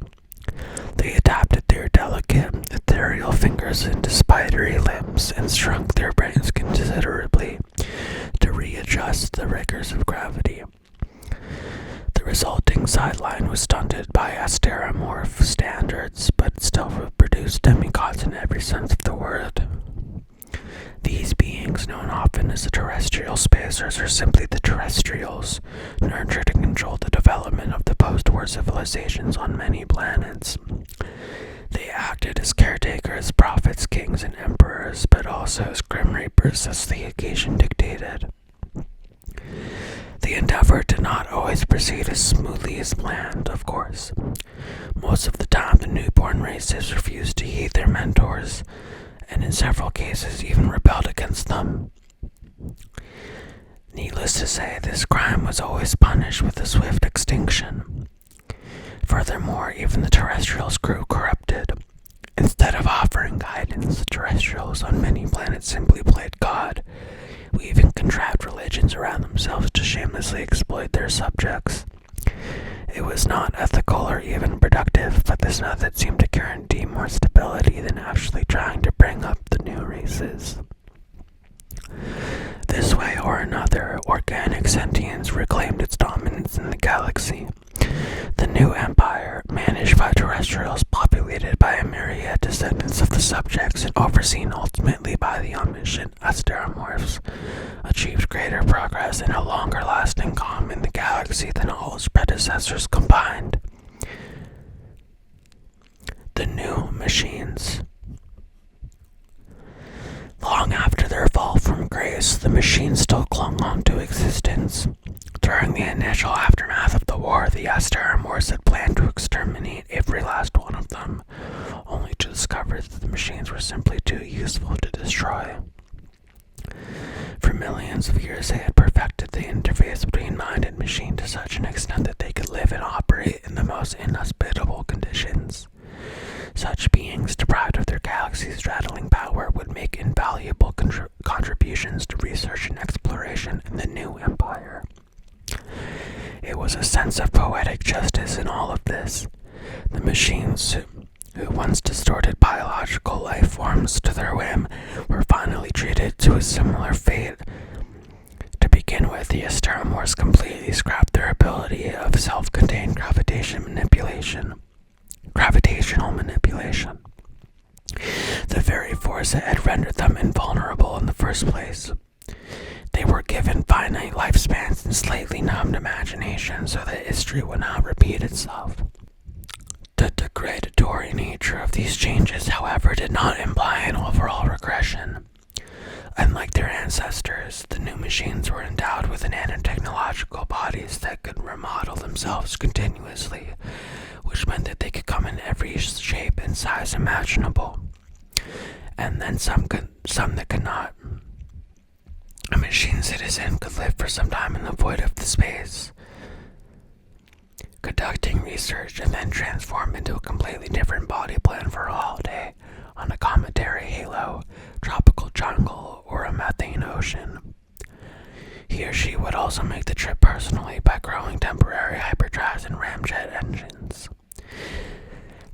A: They adapted their delicate, ethereal fingers into spidery limbs and shrunk their brains considerably to readjust the rigors of gravity. The resulting sideline was stunted by Asteromorph standards, but still produced demigods in every sense of the word. These beings, known often as the terrestrial spacers, are simply the terrestrials, nurtured and controlled the development of the post-war civilizations on many planets. They acted as caretakers, prophets, kings, and emperors, but also as grim reapers as the occasion dictated. The endeavor did not always proceed as smoothly as planned, of course. Most of the time, the newborn races refused to heed their mentors, and in several cases even rebelled against them. Needless to say, this crime was always punished with a swift extinction. Furthermore, even the terrestrials grew corrupted. Instead of offering guidance, terrestrials on many planets simply played God, weaving contrived religions around themselves to shamelessly exploit their subjects. It was not ethical or even productive, but this method seemed to guarantee more stability than actually trying to bring up the new races. This way or another, organic sentience reclaimed its dominance in the galaxy. The new empire, managed by terrestrials, populated by a myriad descendants of the subjects, and overseen ultimately by the omniscient Asteramorphs, achieved greater progress and a longer-lasting calm in the galaxy than all its predecessors combined. The new machines. Long after their fall from grace, the machines still clung on to existence. During the initial aftermath of the war, the Asteramorphs had planned to exterminate every last one of them, only to discover that the machines were simply too useful to destroy. For millions of years, they had perfected the interface between mind and machine to such an extent that they could live and operate in the most inhospitable conditions. Such beings, deprived of their galaxy-straddling power, would make invaluable contributions to research and exploration in the new empire. It was a sense of poetic justice in all of this. The machines, who once distorted biological life forms to their whim, were finally treated to a similar fate. To begin with, the Asteramorphs completely scrapped their ability of self-contained gravitational manipulation. The very force that had rendered them invulnerable in the first place. They were given finite lifespans and slightly numbed imagination so that history would not repeat itself. The degradatory nature of these changes, however, did not imply an overall regression. Unlike their ancestors, the new machines were endowed with nanotechnological bodies that could remodel themselves continuously, which meant that they could come in every shape and size imaginable, and then some that could not. A machine citizen could live for some time in the void of the space, conducting research, and then transform into a completely different body plan for a holiday on a cometary halo, tropical jungle, or a methane ocean. He or she would also make the trip personally by growing temporary hyperdrives and ramjet engines.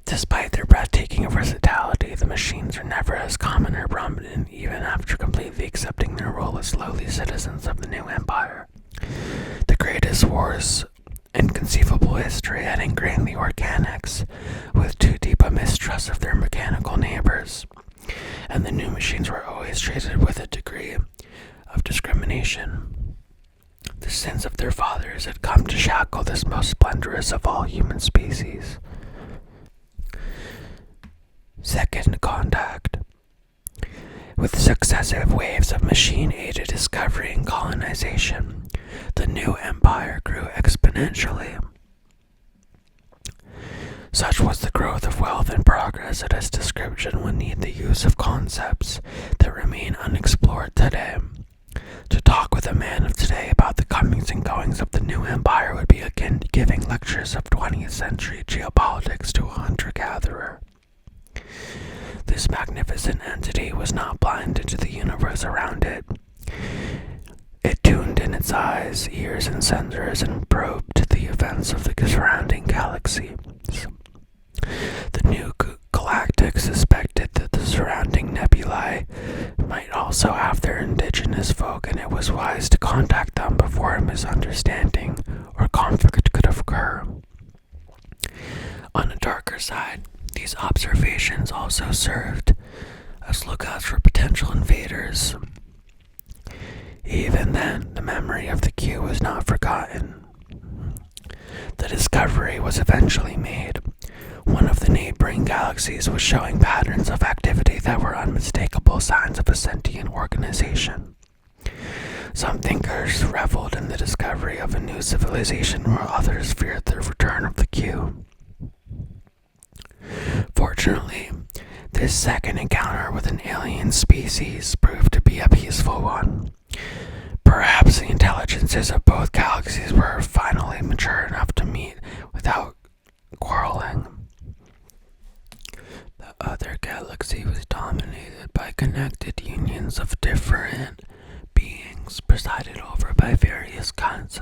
A: Despite their breathtaking versatility, the machines are never as common or prominent, even after completely accepting their role as lowly citizens of the new empire. The greatest wars in conceivable history had ingrained the organics with too deep a mistrust of their mechanical neighbors, and the new machines were always treated with a degree of discrimination. The sins of their fathers had come to shackle this most splendorous of all human species. Second contact. With successive waves of machine-aided discovery and colonization, the new empire grew exponentially. Such was the growth of wealth and progress that its description would need the use of concepts that remain unexplored today. To talk with a man of today about the comings and goings of the new empire would be akin to giving lectures of 20th century geopolitics to a hunter-gatherer. This magnificent entity was not blinded to the universe around it. It tuned in its eyes, ears, and sensors and probed the events of the surrounding galaxy. The new galactic suspected that the surrounding nebulae might also have their indigenous folk, and it was wise to contact them before a misunderstanding or conflict could occur. On a darker side, these observations also served as lookouts for potential invaders. Even then, the memory of the Q was not forgotten. The discovery was eventually made. One of the neighboring galaxies was showing patterns of activity that were unmistakable signs of a sentient organization. Some thinkers reveled in the discovery of a new civilization, while others feared the return of the Q. Fortunately, this second encounter with an alien species proved to be a peaceful one. Perhaps the intelligences of both galaxies were finally mature enough to meet without quarreling. The other interconnected unions of different beings presided over by various kinds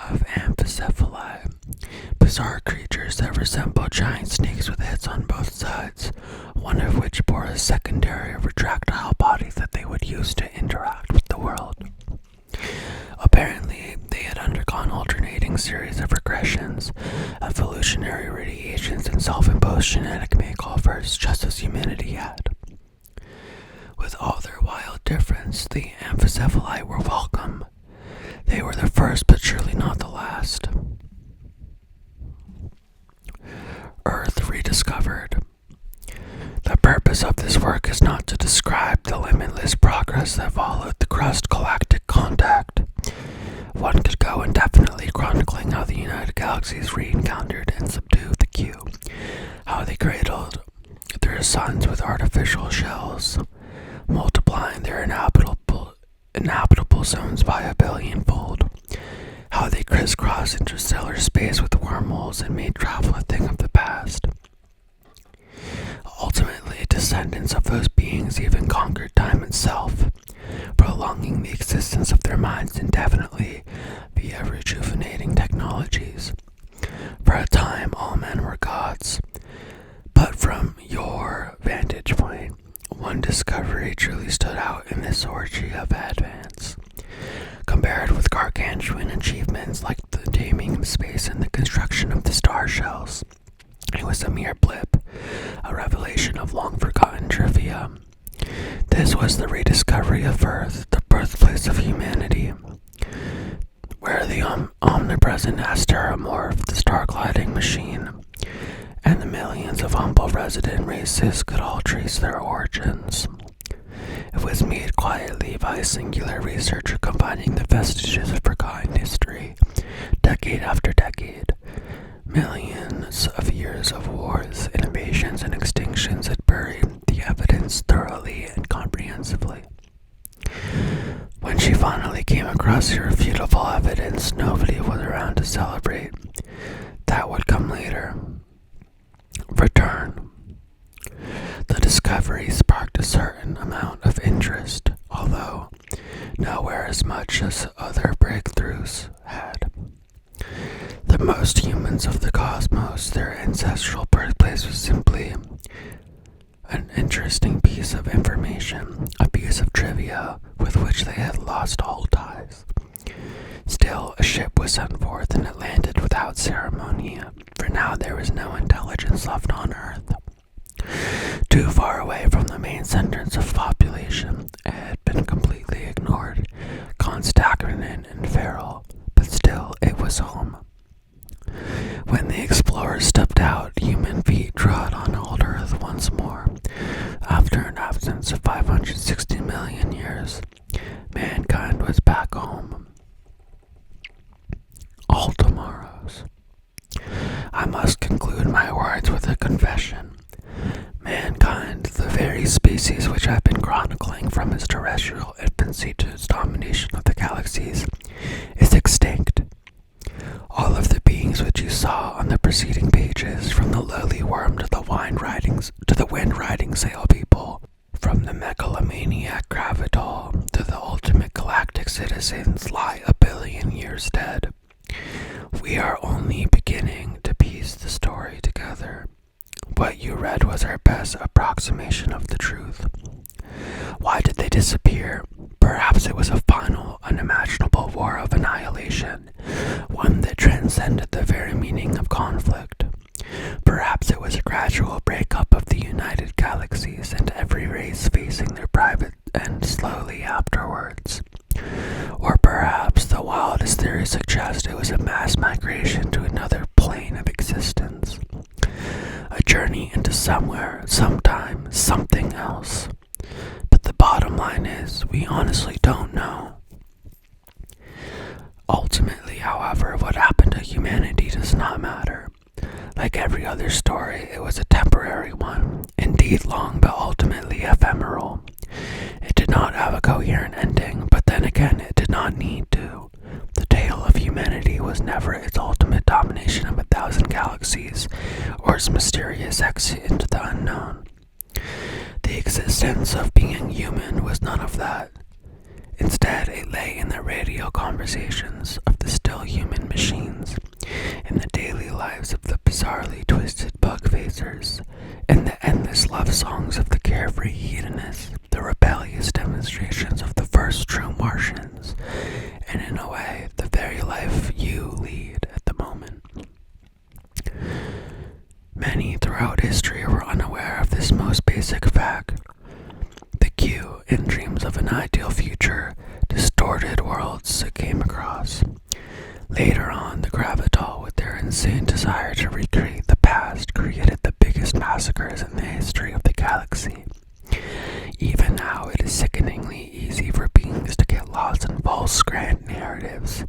A: of amphicephali, bizarre creatures that resemble giant snakes with heads on both sides, one of which bore a secondary retractile body that they would use to interact with the world. Apparently, they had undergone alternating series of regressions, evolutionary radiations, and self-imposed genetic makeovers, just as humanity had. With all their wild difference, the amphicephali were welcome. They were the first, but surely not the last. Earth rediscovered. The purpose of this work is not to describe the limitless progress that followed the crust galactic contact. One could go indefinitely chronicling how the United Galaxies re-encountered and subdued the Q, how they cradled their suns with artificial shells, multiplying their inhabitable zones by a billionfold, how they crisscrossed interstellar space with wormholes and made travel a thing of the past. Ultimately, descendants of those beings even conquered time itself, prolonging the existence of their minds indefinitely via rejuvenating technologies. For a time, all men were gods. But from your vantage point, one discovery truly stood out in this orgy of advance. Compared with gargantuan achievements like the taming of space and the construction of the star shells, it was a mere blip, a revelation of long-forgotten trivia. This was the rediscovery of Earth, the birthplace of humanity, where the omnipresent asteromorph, the star-gliding machine, and the millions of humble resident races could all trace their origins. It was made quietly by a singular researcher combining the vestiges of forgotten history, decade after decade. Millions of years of wars, innovations, and extinctions had buried the evidence thoroughly and comprehensively. When she finally came across irrefutable evidence, nobody was around to celebrate. That would come later. Return. The discovery sparked a certain amount of interest, although nowhere as much as other breakthroughs had. The most humans of the cosmos, their ancestral birthplace was simply an interesting piece of information, a piece of trivia with which they had lost all ties. Still, a ship was sent forth and it landed without ceremony, for now there was no intelligence left on Earth. Too far away from the main centers of population, it had been completely ignored, gone stagnant and feral, but still it was home. When the explorers stepped out, human feet trod on old Earth once more. After an absence of 560 million years, mankind was back home. All tomorrows. I must conclude my words with a confession. Mankind, the very species which I've been chronicling from its terrestrial infancy to its domination of the galaxies, is extinct. All of the beings which you saw on the preceding pages, from the lowly worm to the wind-riding sail people, from the megalomaniac Gravital to the ultimate galactic citizens, lie a billion years dead. We are only beginning to piece the story together. What you read was our best approximation of the truth. Why did they disappear? Perhaps it was a final, unimaginable war of annihilation, one that transcended the very meaning of conflict. Perhaps it was a gradual breakup of the United Galaxies and every race facing their private end slowly afterwards. Or perhaps the wildest theories suggest it was a mass migration to another plane of existence. A journey into somewhere, sometime, something else. But the bottom line is, we honestly don't know. Ultimately, however, what happened to humanity does not matter. Like every other story, it was a temporary one, indeed long but ultimately ephemeral. It did not have a coherent ending, but then again, it did not need to. The tale of humanity was never its ultimate domination of 1,000 galaxies, or its mysterious exit into the unknown. The existence of being human was none of that. Instead, it lay in the radio conversations of the still human machines, in the daily lives of the bizarrely twisted bug-facers, in the endless love songs of the carefree hedonists, the rebellious demonstrations of the first true Martians, and in a way, the very life you lead at the moment. Many throughout history were unaware of this most basic fact. The Q, in dreams of an ideal future, distorted worlds it came across. Later on, the Gravital, with their insane desire to recreate the past, created the biggest massacres in the history of the galaxy. Even now, it is sickeningly easy for beings to get lost in false grand narratives,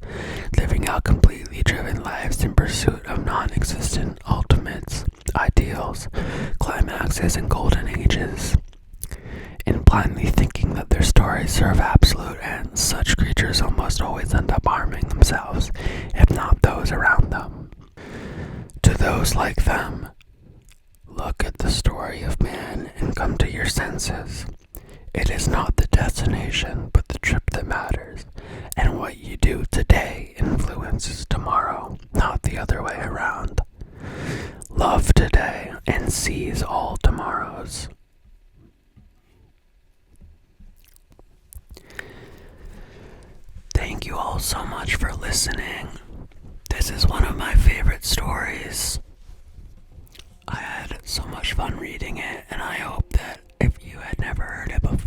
A: living out completely driven lives in pursuit of non-existent ultimates, ideals, climaxes, and golden ages. In blindly thinking that their stories serve absolute ends, such creatures almost always end up harming themselves, if not those around them. To those like them, look at the story of man and come to your senses. It is not the destination, but the trip that matters, and what you do today influences tomorrow, not the other way around. Love today and seize all tomorrows. Thank you all so much for listening. This is one of my favorite stories. I had so much fun reading it, and I hope that if you had never heard it before,